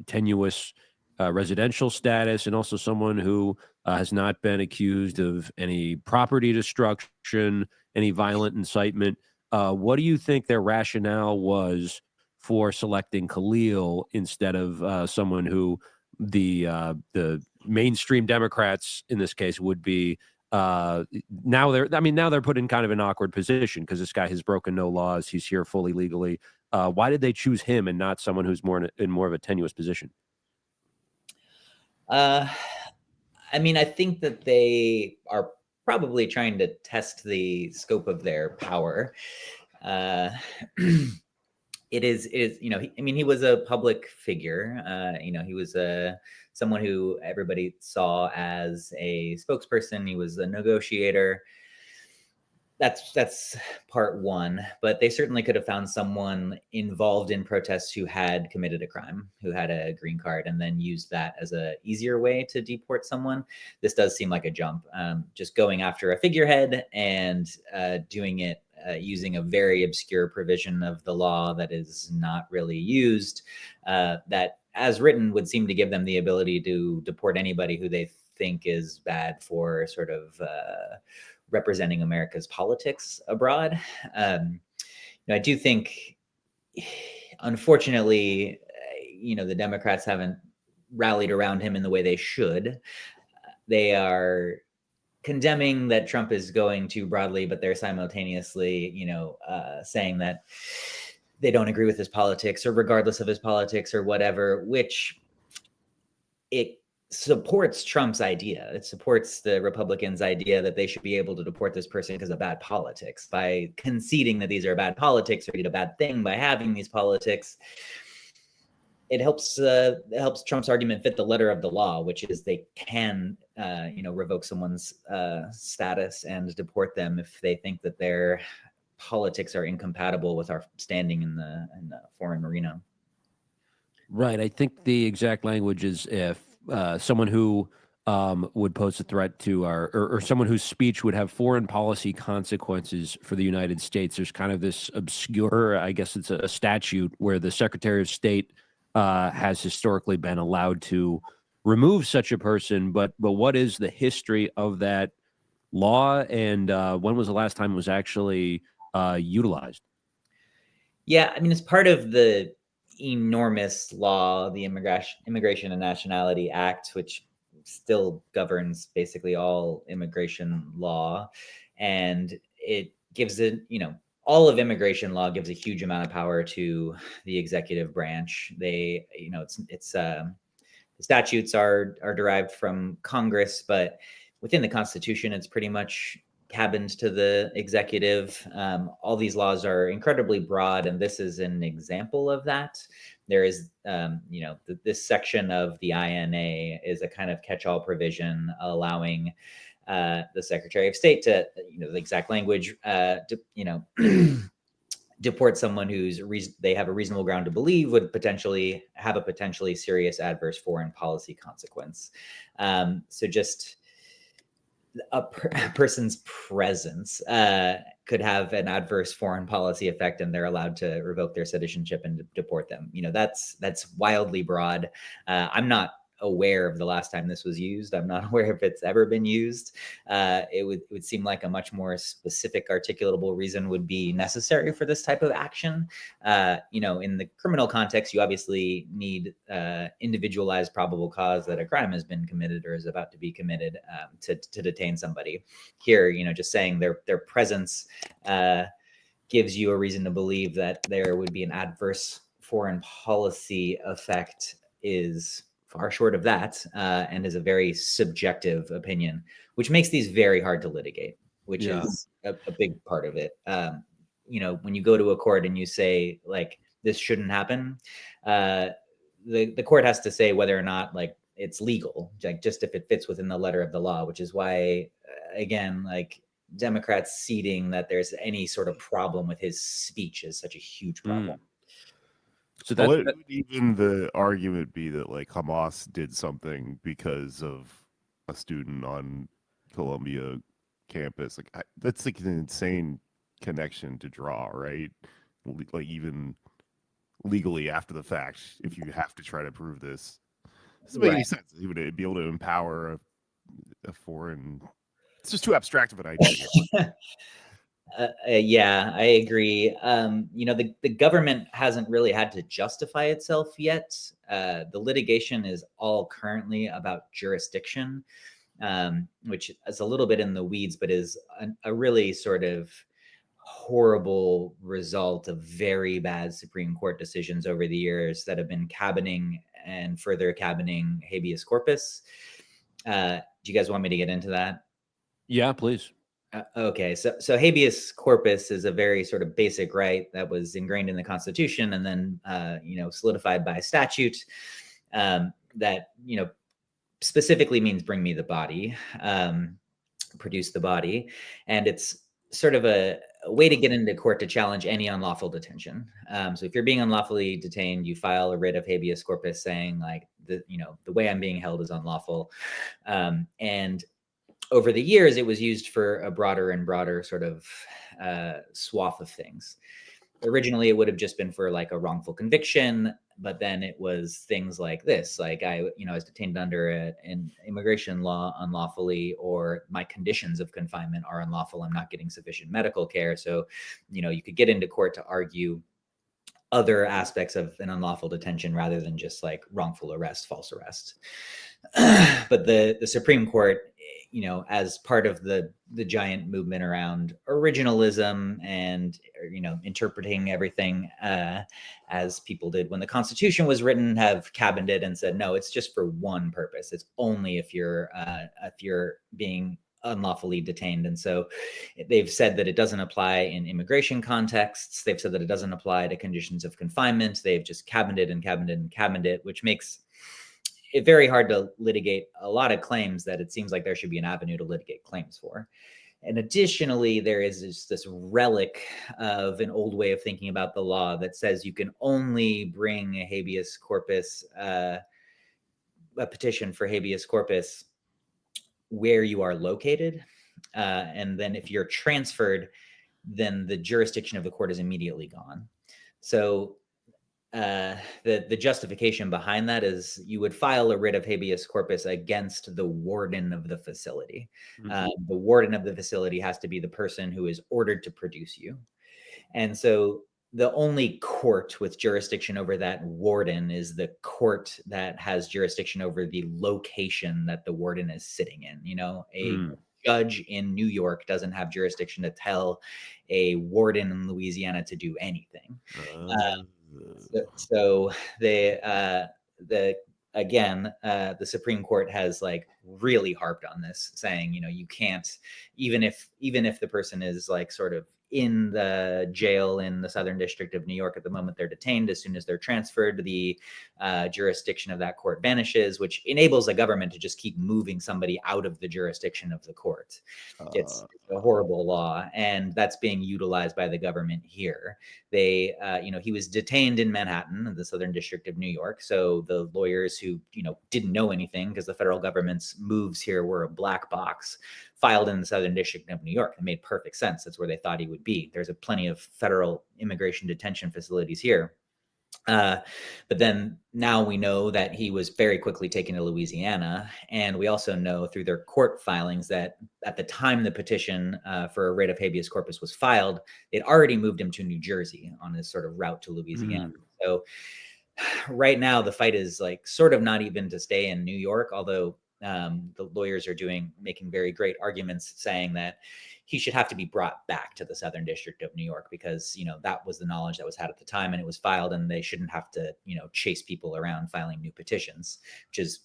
tenuous residential status, and also someone who has not been accused of any property destruction, any violent incitement. What do you think their rationale was for selecting Khalil instead of someone who the mainstream Democrats in this case would be? Now they're put in kind of an awkward position because this guy has broken no laws. He's here fully legally. Why did they choose him and not someone who's in more of a tenuous position? I think that they are probably trying to test the scope of their power. It is, he was a public figure. He was someone who everybody saw as a spokesperson. He was a negotiator. That's part one, but they certainly could have found someone involved in protests who had committed a crime, who had a green card, and then used that as a easier way to deport someone. This does seem like a jump. Just going after a figurehead and doing it using a very obscure provision of the law that is not really used, that as written would seem to give them the ability to deport anybody who they think is bad for sort of representing America's politics abroad. I do think, unfortunately, the Democrats haven't rallied around him in the way they should. They are condemning that Trump is going too broadly, but they're simultaneously, saying that they don't agree with his politics, or regardless of his politics or whatever, which it supports Trump's idea. It supports the Republicans' idea that they should be able to deport this person because of bad politics. By conceding that these are bad politics, or did a bad thing by having these politics, it helps Trump's argument fit the letter of the law, which is they can, revoke someone's status and deport them if they think that their politics are incompatible with our standing in the foreign arena. Right. I think the exact language is if someone who would pose a threat to or someone whose speech would have foreign policy consequences for the United States. There's kind of this obscure, I guess it's a statute where the Secretary of State has historically been allowed to remove such a person. But what is the history of that law, and when was the last time it was actually utilized? Yeah, it's part of the enormous law, the Immigration and Nationality Act, which still governs basically all immigration law. And it gives it, all of immigration law gives a huge amount of power to the executive branch. They, the statutes are derived from Congress, but within the Constitution, it's pretty much cabined to the executive. All these laws are incredibly broad, and this is an example of that. There is, this section of the INA is a kind of catch-all provision allowing the Secretary of State to, the exact language, deport someone who's they have a reasonable ground to believe would potentially have a potentially serious adverse foreign policy consequence. So just a person's presence could have an adverse foreign policy effect, and they're allowed to revoke their citizenship and deport them. That's wildly broad. I'm not aware of the last time this was used. I'm not aware if it's ever been used. It would seem like a much more specific, articulatable reason would be necessary for this type of action. In the criminal context, you obviously need individualized probable cause that a crime has been committed or is about to be committed to detain somebody. Here, just saying their presence gives you a reason to believe that there would be an adverse foreign policy effect is far short of that, and is a very subjective opinion, which makes these very hard to litigate, which is a big part of it. When you go to a court and you say like this shouldn't happen, the court has to say whether or not like it's legal, like just if it fits within the letter of the law, which is why again, like Democrats ceding that there's any sort of problem with his speech is such a huge problem. So Well, that, would even the argument be that like Hamas did something because of a student on Columbia campus? Like that's like an insane connection to draw, right? Like even legally after the fact, if you have to try to prove this, it doesn't make any sense. He would be able to empower a foreign. It's just too abstract of an idea. Yeah, I agree. The government hasn't really had to justify itself yet. The litigation is all currently about jurisdiction, which is a little bit in the weeds, but is a really sort of horrible result of very bad Supreme Court decisions over the years that have been cabining and further cabining habeas corpus. Do you guys want me to get into that? yeah, please. Okay, so habeas corpus is a very sort of basic right that was ingrained in the Constitution and then solidified by statute, that specifically means bring me the body, produce the body, and it's sort of a way to get into court to challenge any unlawful detention. So if you're being unlawfully detained, you file a writ of habeas corpus saying like the way I'm being held is unlawful, and over the years, it was used for a broader and broader sort of swath of things. Originally, it would have just been for like a wrongful conviction, but then it was things like this, like I was detained under an immigration law unlawfully, or my conditions of confinement are unlawful. I'm not getting sufficient medical care. So, you could get into court to argue other aspects of an unlawful detention rather than just like wrongful arrest, false arrest. But the Supreme Court, as part of the giant movement around originalism and interpreting everything as people did when the Constitution was written, have cabined it and said no, it's just for one purpose. It's only if you're being unlawfully detained. And so they've said that it doesn't apply in immigration contexts. They've said that it doesn't apply to conditions of confinement. They've just cabined it and cabined it and cabined it, which makes it very hard to litigate a lot of claims that it seems like there should be an avenue to litigate claims for. And additionally, there is this relic of an old way of thinking about the law that says you can only bring a habeas corpus, a petition for habeas corpus, where you are located. And then if you're transferred, then the jurisdiction of the court is immediately gone. So the justification behind that is you would file a writ of habeas corpus against the warden of the facility. Mm-hmm. The warden of the facility has to be the person who is ordered to produce you. And so the only court with jurisdiction over that warden is the court that has jurisdiction over the location that the warden is sitting in. A judge in New York doesn't have jurisdiction to tell a warden in Louisiana to do anything. So the Supreme Court has like really harped on this, saying, you can't, even if the person is like sort of in the jail in the Southern District of New York at the moment they're detained, as soon as they're transferred, the jurisdiction of that court vanishes, which enables the government to just keep moving somebody out of the jurisdiction of the court. It's a horrible law, and that's being utilized by the government here. They, he was detained in Manhattan, the Southern District of New York. So the lawyers who, didn't know anything because the federal government's moves here were a black box, filed in the Southern District of New York. It made perfect sense. That's where they thought he would be. There's plenty of federal immigration detention facilities here. But then now we know that he was very quickly taken to Louisiana. And we also know through their court filings that at the time the petition for a writ of habeas corpus was filed, they'd already moved him to New Jersey on his sort of route to Louisiana. So right now the fight is like sort of not even to stay in New York, although the lawyers are making very great arguments saying that, he should have to be brought back to the Southern District of New York because, that was the knowledge that was had at the time and it was filed, and they shouldn't have to, chase people around filing new petitions, which is,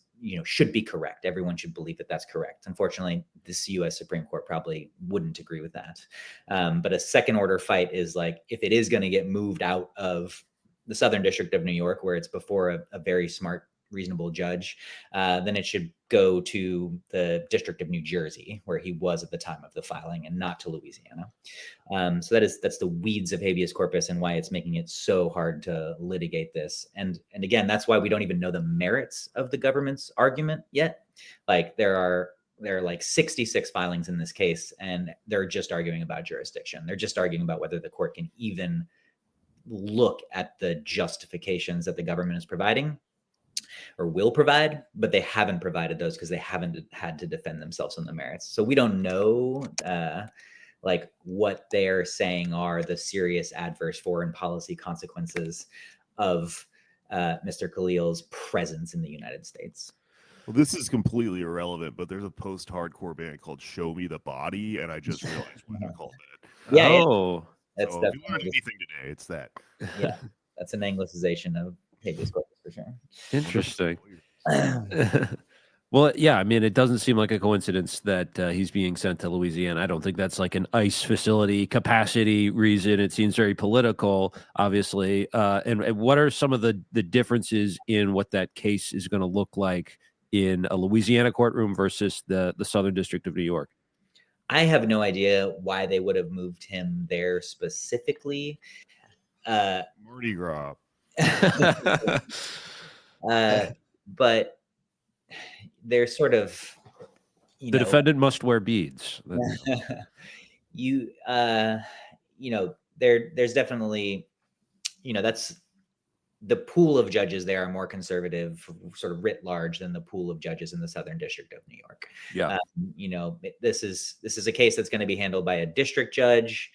should be correct. Everyone should believe that that's correct. Unfortunately, this US Supreme Court probably wouldn't agree with that. But a second order fight is like, if it is going to get moved out of the Southern District of New York, where it's before a very smart, reasonable judge, then it should go to the District of New Jersey, where he was at the time of the filing, and not to Louisiana. So that's the weeds of habeas corpus and why it's making it so hard to litigate this. And again, that's why we don't even know the merits of the government's argument yet. Like there are like 66 filings in this case, and they're just arguing about jurisdiction. They're just arguing about whether the court can even look at the justifications that the government is providing or will provide, but they haven't provided those because they haven't had to defend themselves on the merits. So we don't know like what they're saying are the serious adverse foreign policy consequences of Mr. Khalil's presence in the United States. Well, this is completely irrelevant, but there's a post-hardcore band called Show Me the Body, and I just realized what I called it. Yeah, Oh, that's so if you learned anything today, it's that. Yeah, that's an anglicization of habeas corpus for sure. interesting. Well, yeah, I mean, it doesn't seem like a coincidence that he's being sent to Louisiana. I don't think that's like an ICE facility capacity reason. It seems very political, obviously. And what are some of the differences in what that case is going to look like in a Louisiana courtroom versus the Southern District of New York? I have no idea why they would have moved him there specifically. Mardi Gras. But they're sort of, The defendant must wear beads. there's definitely, that's the pool of judges there are more conservative, sort of writ large, than the pool of judges in the Southern District of New York. Yeah. This is a case that's going to be handled by a district judge.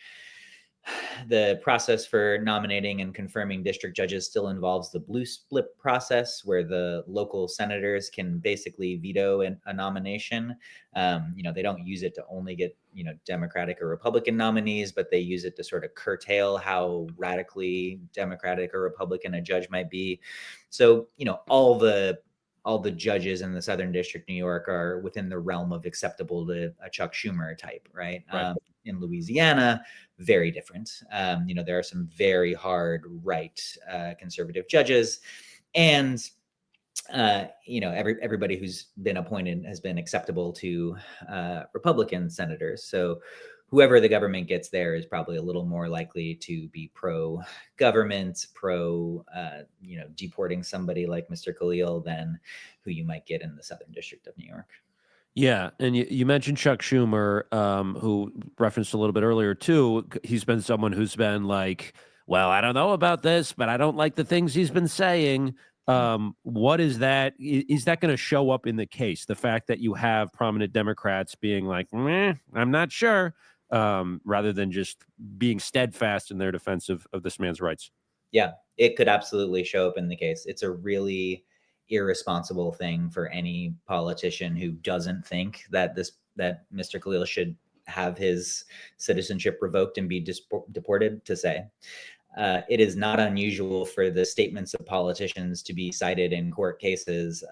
The process for nominating and confirming district judges still involves the blue slip process, where the local senators can basically veto a nomination. They don't use it to only get, Democratic or Republican nominees, but they use it to sort of curtail how radically Democratic or Republican a judge might be. So, all the judges in the Southern District, New York, are within the realm of acceptable to a Cuck Schumer type, right? In Louisiana, very different. There are some very hard right conservative judges, and everybody who's been appointed has been acceptable to Republican senators. So whoever the government gets there is probably a little more likely to be pro-government, deporting somebody like Mr. Khalil than who you might get in the Southern District of New York. Yeah, and you mentioned Cuck Schumer, who referenced a little bit earlier too. He's been someone who's been like, well, I don't know about this, but I don't like the things he's been saying. What is that? Is that going to show up in the case? The fact that you have prominent Democrats being like, I'm not sure, rather than just being steadfast in their defense of this man's rights. Yeah, it could absolutely show up in the case. It's a really irresponsible thing for any politician who doesn't think that Mr. Khalil should have his citizenship revoked and be deported to say. It is not unusual for the statements of politicians to be cited in court cases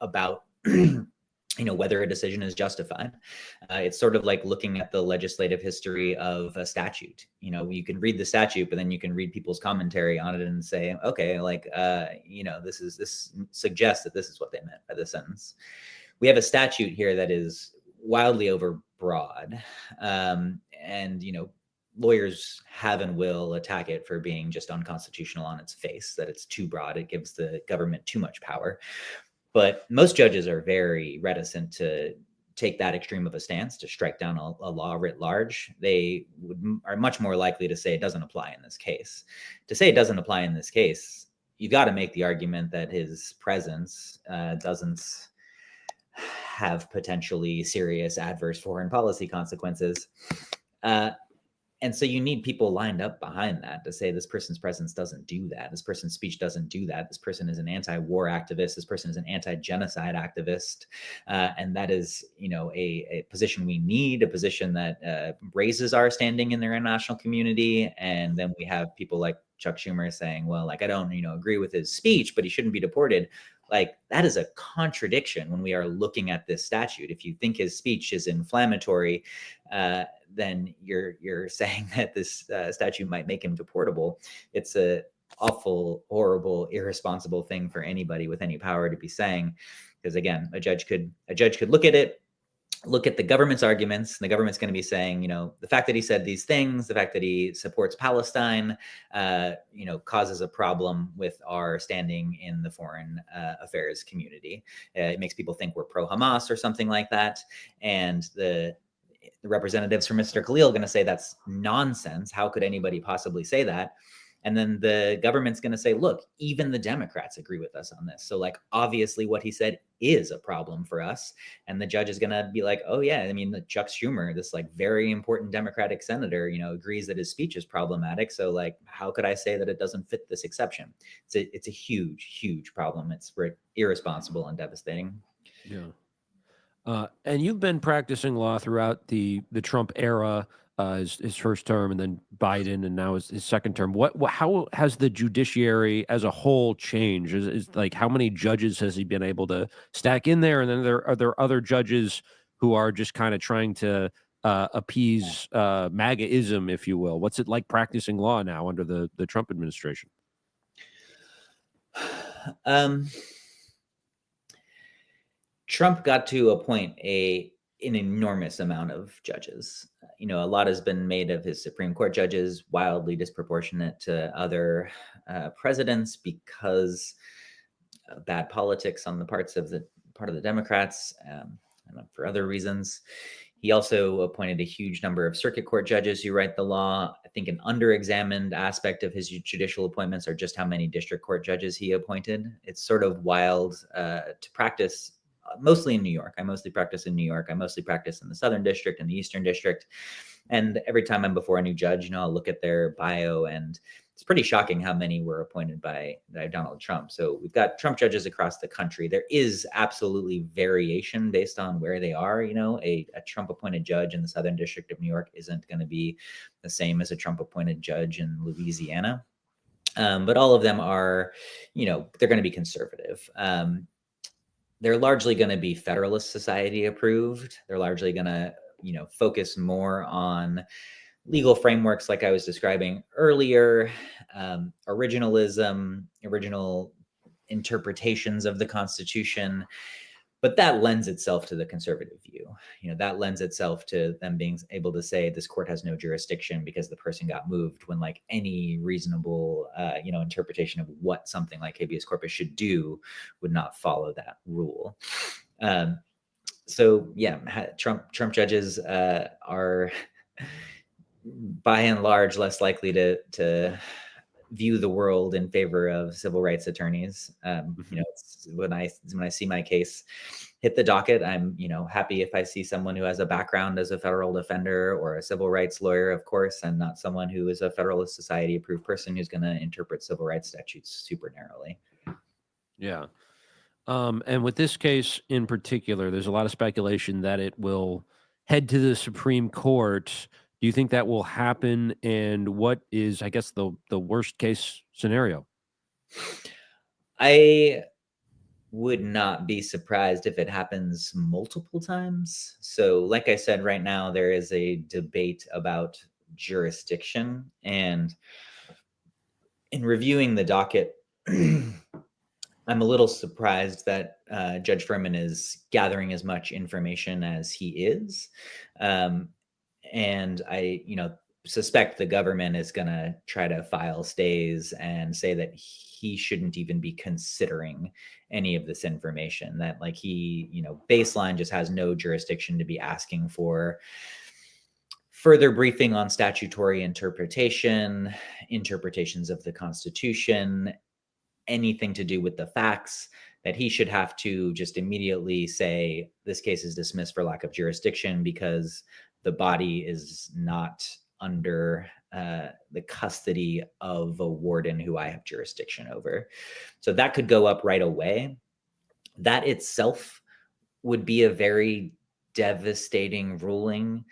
about whether a decision is justified. It's sort of like looking at the legislative history of a statute. You can read the statute, but then you can read people's commentary on it and say, okay, this suggests that this is what they meant by the sentence. We have a statute here that is wildly overbroad, and lawyers have and will attack it for being just unconstitutional on its face, that it's too broad. It gives the government too much power. But most judges are very reticent to take that extreme of a stance, to strike down a law writ large. They are much more likely to say it doesn't apply in this case. To say it doesn't apply in this case, you got to make the argument that his presence doesn't have potentially serious adverse foreign policy consequences. And so you need people lined up behind that to say this person's presence doesn't do that. This person's speech doesn't do that. This person is an anti-war activist. This person is an anti-genocide activist. And that is, a position we need, a position that raises our standing in the international community. And then we have people like Chuck Schumer saying, well, like, I don't, agree with his speech, but he shouldn't be deported. Like, that is a contradiction when we are looking at this statute. If you think his speech is inflammatory, then you're saying that this statute might make him deportable. It's a awful, horrible, irresponsible thing for anybody with any power to be saying, because again, a judge could look at it, look at the government's arguments, and the government's going to be saying, the fact that he said these things, the fact that he supports Palestine, causes a problem with our standing in the foreign affairs community. It makes people think we're pro-Hamas or something like that. And the representatives from Mr. Khalil are going to say that's nonsense. How could anybody possibly say that? And then the government's going to say, look, even the Democrats agree with us on this. So like, obviously what he said is a problem for us. And the judge is going to be like, oh yeah, I mean, Chuck Schumer, this like very important Democratic senator, agrees that his speech is problematic. So like, how could I say that it doesn't fit this exception? It's a huge, huge problem. It's irresponsible and devastating. Yeah. And you've been practicing law throughout the Trump era, his first term, and then Biden, and now his second term. How has the judiciary as a whole changed? Is like, how many judges has he been able to stack in there? And then are there other judges who are just kind of trying to appease MAGA-ism, if you will? What's it like practicing law now under the Trump administration? Trump got to appoint an enormous amount of judges. A lot has been made of his Supreme Court judges, wildly disproportionate to other presidents because of bad politics on the part of the Democrats, and for other reasons. He also appointed a huge number of circuit court judges who write the law. I think an underexamined aspect of his judicial appointments are just how many district court judges he appointed. It's sort of wild to practice mostly in New York. I mostly practice in New York. I mostly practice in the Southern District and the Eastern District. And every time I'm before a new judge, I'll look at their bio, and it's pretty shocking how many were appointed by Donald Trump. So we've got Trump judges across the country. There is absolutely variation based on where they are. A Trump appointed judge in the Southern District of New York isn't going to be the same as a Trump appointed judge in Louisiana. But all of them are, they're going to be conservative. They're largely going to be Federalist Society approved. They're largely going to, focus more on legal frameworks like I was describing earlier, originalism, original interpretations of the Constitution. But that lends itself to the conservative view. That lends itself to them being able to say this court has no jurisdiction because the person got moved, when like any reasonable, interpretation of what something like habeas corpus should do would not follow that rule. So yeah, Trump judges are by and large less likely to view the world in favor of civil rights attorneys. When I see my case hit the docket, I'm happy if I see someone who has a background as a federal defender or a civil rights lawyer, of course, and not someone who is a Federalist Society approved person who's going to interpret civil rights statutes super narrowly. Yeah. And with this case in particular, there's a lot of speculation that it will head to the Supreme Court. Do you think that will happen? And what is, I guess, the worst case scenario? I would not be surprised if it happens multiple times. So like I said, right now, there is a debate about jurisdiction. And in reviewing the docket, I'm a little surprised that Judge Furman is gathering as much information as he is. And I, suspect the government is going to try to file stays and say that he shouldn't even be considering any of this information, that like he, baseline just has no jurisdiction to be asking for further briefing on statutory interpretations of the Constitution, anything to do with the facts, that he should have to just immediately say this case is dismissed for lack of jurisdiction because the body is not under the custody of a warden who I have jurisdiction over. So that could go up right away. That itself would be a very devastating ruling.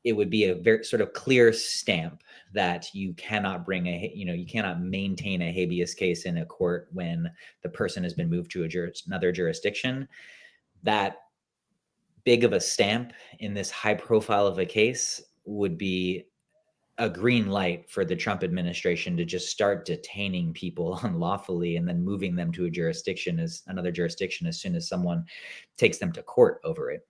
It would be a very sort of clear stamp that you cannot bring you cannot maintain a habeas case in a court when the person has been moved to another jurisdiction. That big of a stamp in this high profile of a case would be a green light for the Trump administration to just start detaining people unlawfully and then moving them to another jurisdiction as soon as someone takes them to court over it.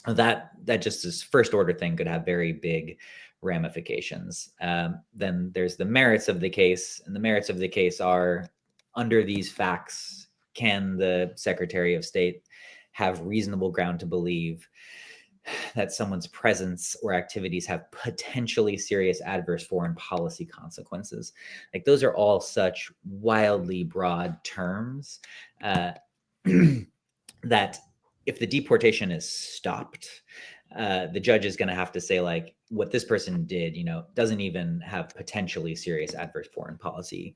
That just this first order thing could have very big ramifications. Then there's the merits of the case, and the merits of the case are, under these facts, can the Secretary of State have reasonable ground to believe that someone's presence or activities have potentially serious adverse foreign policy consequences? Like, those are all such wildly broad terms that if the deportation is stopped, the judge is going to have to say, like, what this person did, doesn't even have potentially serious adverse foreign policy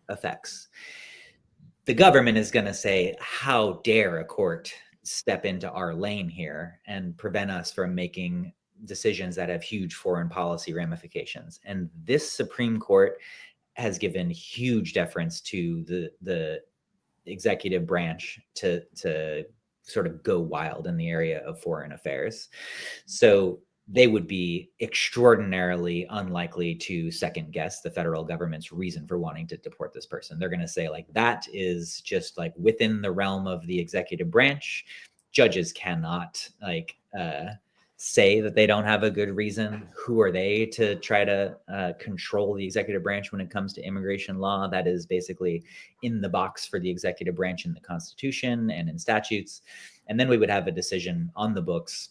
effects. The government is going to say, how dare a court step into our lane here and prevent us from making decisions that have huge foreign policy ramifications. And this Supreme Court has given huge deference to the executive branch to sort of go wild in the area of foreign affairs. So they would be extraordinarily unlikely to second guess the federal government's reason for wanting to deport this person. They're going to say, like, that is just like within the realm of the executive branch. Judges cannot say that they don't have a good reason. Who are they to try to control the executive branch when it comes to immigration law? That is basically in the box for the executive branch in the Constitution and in statutes. And then we would have a decision on the books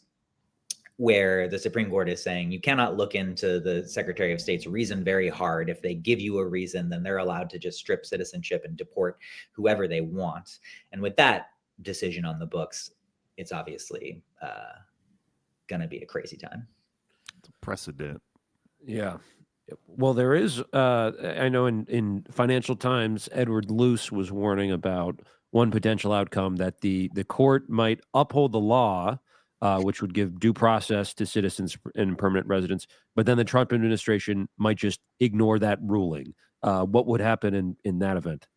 where the Supreme Court is saying you cannot look into the Secretary of State's reason very hard. If they give you a reason, then they're allowed to just strip citizenship and deport whoever they want. And with that decision on the books, it's obviously going to be a crazy time. It's a precedent. Yeah. Well, there is, I know in Financial Times, Edward Luce was warning about one potential outcome, that the court might uphold the law, which would give due process to citizens and permanent residents, but then the Trump administration might just ignore that ruling. What would happen in that event?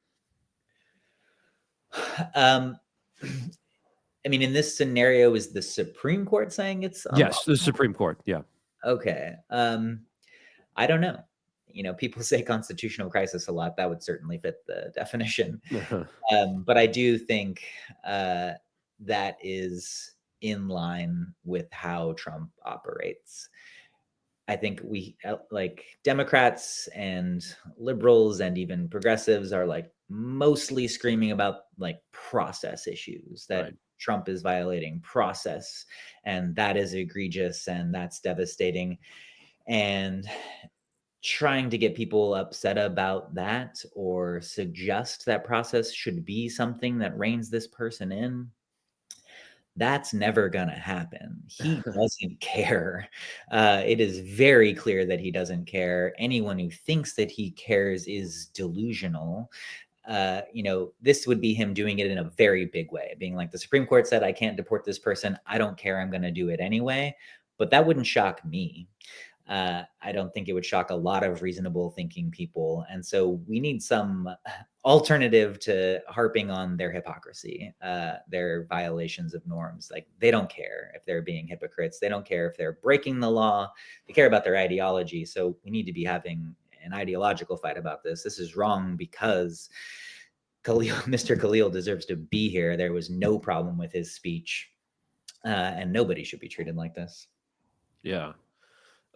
I mean, in this scenario, is the Supreme Court saying it's unlawful? Yes, the Supreme Court. Yeah. Okay. I don't know. People say constitutional crisis a lot. That would certainly fit the definition. But I do think that is in line with how Trump operates. I think we, like, Democrats and liberals and even progressives, are like mostly screaming about like process issues, that Right. Trump is violating process, and that is egregious and that's devastating. And trying to get people upset about that or suggest that process should be something that reins this person in, that's never going to happen. He doesn't care. It is very clear that he doesn't care. Anyone who thinks that he cares is delusional. This would be him doing it in a very big way, being like, the Supreme Court said I can't deport this person. I don't care. I'm going to do it anyway. But that wouldn't shock me. I don't think it would shock a lot of reasonable thinking people. And so we need some alternative to harping on their hypocrisy, their violations of norms. Like, they don't care if they're being hypocrites. They don't care if they're breaking the law. They care about their ideology. So we need to be having an ideological fight about this. This is wrong because Mr. Khalil deserves to be here. There was no problem with his speech, and nobody should be treated like this. Yeah.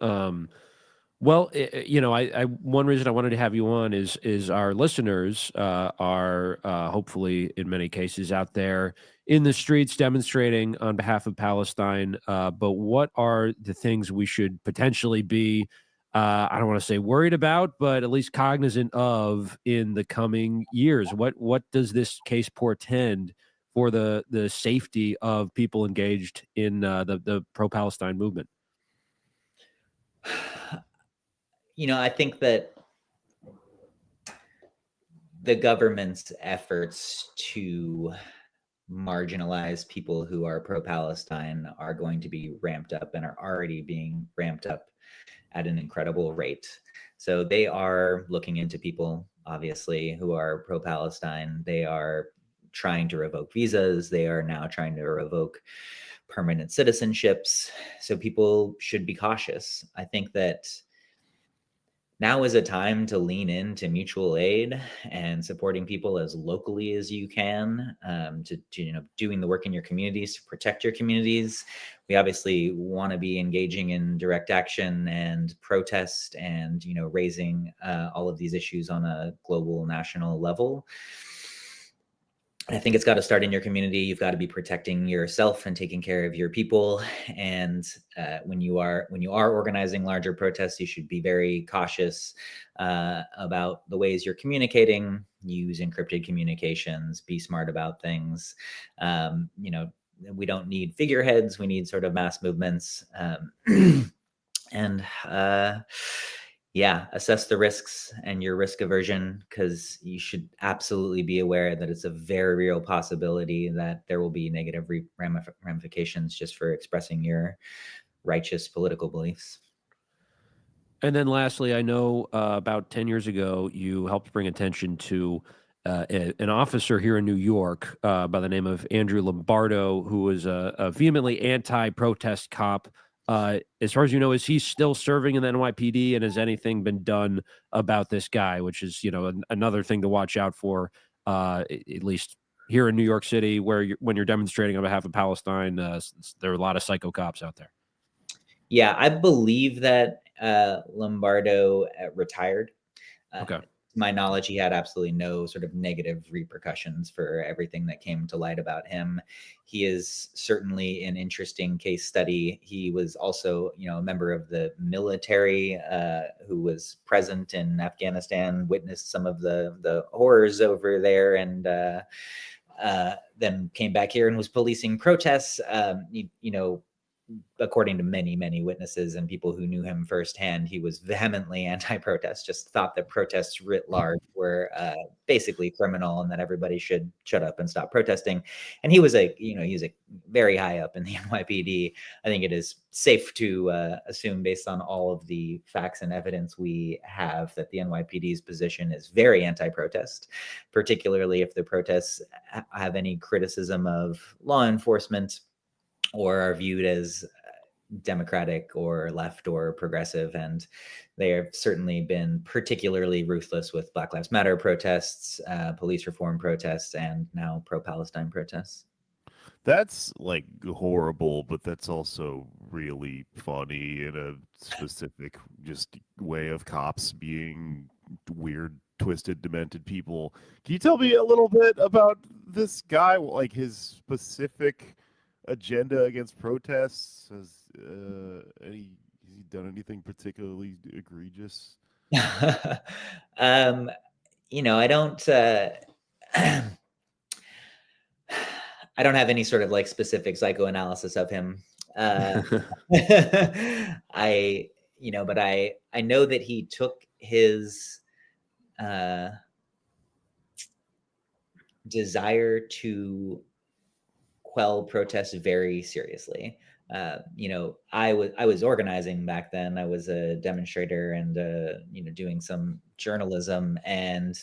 Well, I one reason I wanted to have you on is our listeners are hopefully in many cases out there in the streets demonstrating on behalf of Palestine. But what are the things we should potentially be, I don't want to say worried about, but at least cognizant of in the coming years? What does this case portend for the safety of people engaged in the pro-Palestine movement? I think that the government's efforts to marginalize people who are pro-Palestine are going to be ramped up and are already being ramped up at an incredible rate. So they are looking into people, obviously, who are pro-Palestine. They are trying to revoke visas. They are now trying to revoke permanent citizenships. So people should be cautious. I think that now is a time to lean into mutual aid and supporting people as locally as you can, to doing the work in your communities to protect your communities. We obviously want to be engaging in direct action and protest and raising all of these issues on a global national level. I think it's got to start in your community. You've got to be protecting yourself and taking care of your people. And when you are organizing larger protests, you should be very cautious about the ways you're communicating. Use encrypted communications. Be smart about things. We don't need figureheads. We need sort of mass movements. And assess the risks and your risk aversion, because you should absolutely be aware that it's a very real possibility that there will be negative ramifications just for expressing your righteous political beliefs. And then lastly, I know about 10 years ago, you helped bring attention to an officer here in New York by the name of Andrew Lombardo, who was a vehemently anti-protest cop. As far as you know, is he still serving in the NYPD, and has anything been done about this guy, which is, another thing to watch out for, at least here in New York City, where when you're demonstrating on behalf of Palestine, there are a lot of psycho cops out there. Yeah, I believe that Lombardo retired. Okay. To my knowledge, he had absolutely no sort of negative repercussions for everything that came to light about him. He is certainly an interesting case study. He was also, a member of the military who was present in Afghanistan, witnessed some of the horrors over there, and then came back here and was policing protests. According to many, many witnesses and people who knew him firsthand, he was vehemently anti-protest, just thought that protests writ large were basically criminal and that everybody should shut up and stop protesting. And he was very high up in the NYPD. I think it is safe to assume, based on all of the facts and evidence we have, that the NYPD's position is very anti-protest, particularly if the protests have any criticism of law enforcement or are viewed as democratic or left or progressive. And they have certainly been particularly ruthless with Black Lives Matter protests, police reform protests, and now pro-Palestine protests. That's like horrible, but that's also really funny in a specific just way of cops being weird, twisted, demented people. Can you tell me a little bit about this guy, like his specific agenda against protests? Has he done anything particularly egregious? I don't I don't have any sort of like specific psychoanalysis of him. But I know that he took his desire to quell protests very seriously. I was organizing back then. I was a demonstrator and doing some journalism, and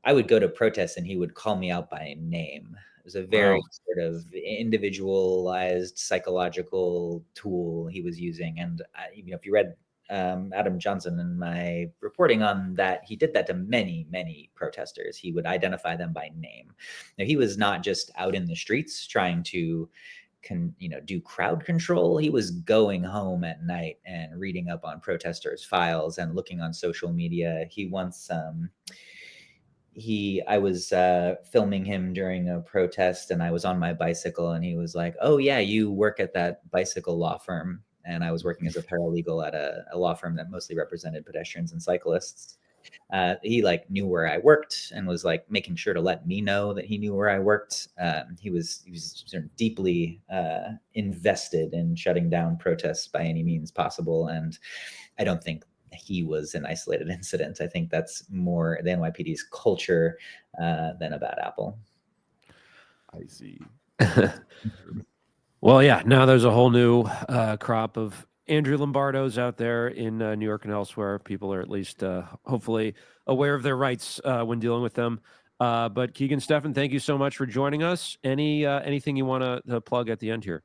I would go to protests and he would call me out by name. It was a very sort of individualized psychological tool he was using. And if you read Adam Johnson and my reporting on that, he did that to many, many protesters. He would identify them by name. Now, he was not just out in the streets trying to do crowd control. He was going home at night and reading up on protesters' files and looking on social media. He once I was filming him during a protest, and I was on my bicycle, and he was like, "Oh yeah, you work at that bicycle law firm." And I was working as a paralegal at a law firm that mostly represented pedestrians and cyclists. He like knew where I worked and was like making sure to let me know that he knew where I worked. He was sort of deeply invested in shutting down protests by any means possible. And I don't think he was an isolated incident. I think that's more the NYPD's culture than a bad apple. I see. Well, yeah, now there's a whole new crop of Andrew Lombardos out there in New York and elsewhere. People are at least hopefully aware of their rights when dealing with them. But Keegan Stephan, thank you so much for joining us. Anything you want to plug at the end here?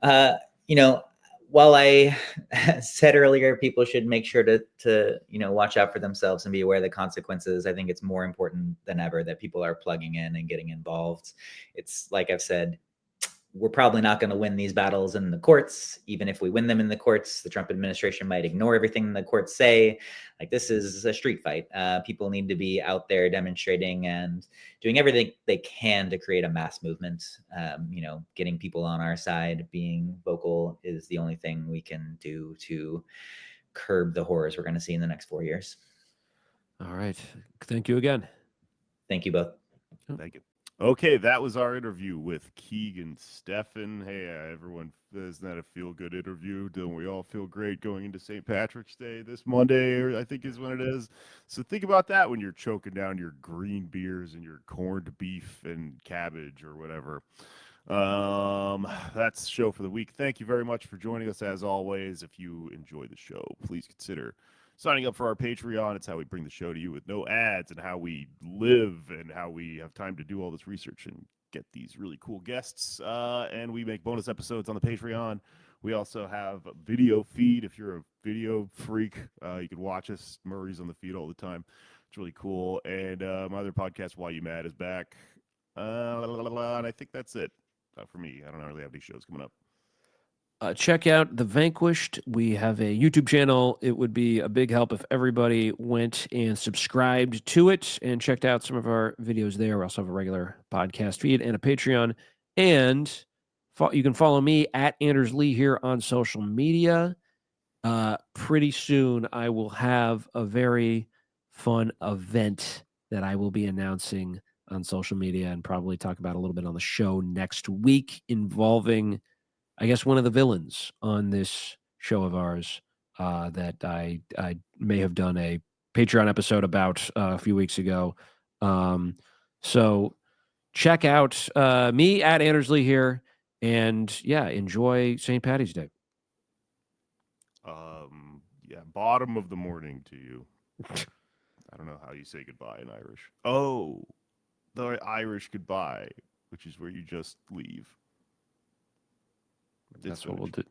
You know, while I said earlier people should make sure to watch out for themselves and be aware of the consequences, I think it's more important than ever that people are plugging in and getting involved. It's like I've said, we're probably not going to win these battles in the courts. Even if we win them in the courts, the Trump administration might ignore everything the courts say. Like, this is a street fight. People need to be out there demonstrating and doing everything they can to create a mass movement. Getting people on our side, being vocal is the only thing we can do to curb the horrors we're going to see in the next 4 years. All right. Thank you again. Thank you both. Thank you. Okay, that was our interview with Keegan Stephan. Hey, everyone, isn't that a feel-good interview? Don't we all feel great going into St. Patrick's Day this Monday, or I think is when it is? So think about that when you're choking down your green beers and your corned beef and cabbage or whatever. That's the show for the week. Thank you very much for joining us. As always, if you enjoy the show, please consider signing up for our Patreon. It's how we bring the show to you with no ads, and how we live and how we have time to do all this research and get these really cool guests. And we make bonus episodes on the Patreon. We also have a video feed. If you're a video freak, you can watch us. Murray's on the feed all the time. It's really cool. And my other podcast, Why You Mad, is back. And I think that's it for me. I don't really have any shows coming up. Check out The Vanquished. We have a YouTube channel. It would be a big help if everybody went and subscribed to it and checked out some of our videos there. We also have a regular podcast feed and a Patreon. And you can follow me at Anders Lee here on social media. Pretty soon, I will have a very fun event that I will be announcing on social media and probably talk about a little bit on the show next week, involving, I guess, one of the villains on this show of ours that I may have done a Patreon episode about a few weeks ago. So check out me at Anders Lee here, and yeah, enjoy St. Patty's Day. Yeah, bottom of the morning to you. I don't know how you say goodbye in Irish. Oh, the Irish goodbye, which is where you just leave. That's what we'll do.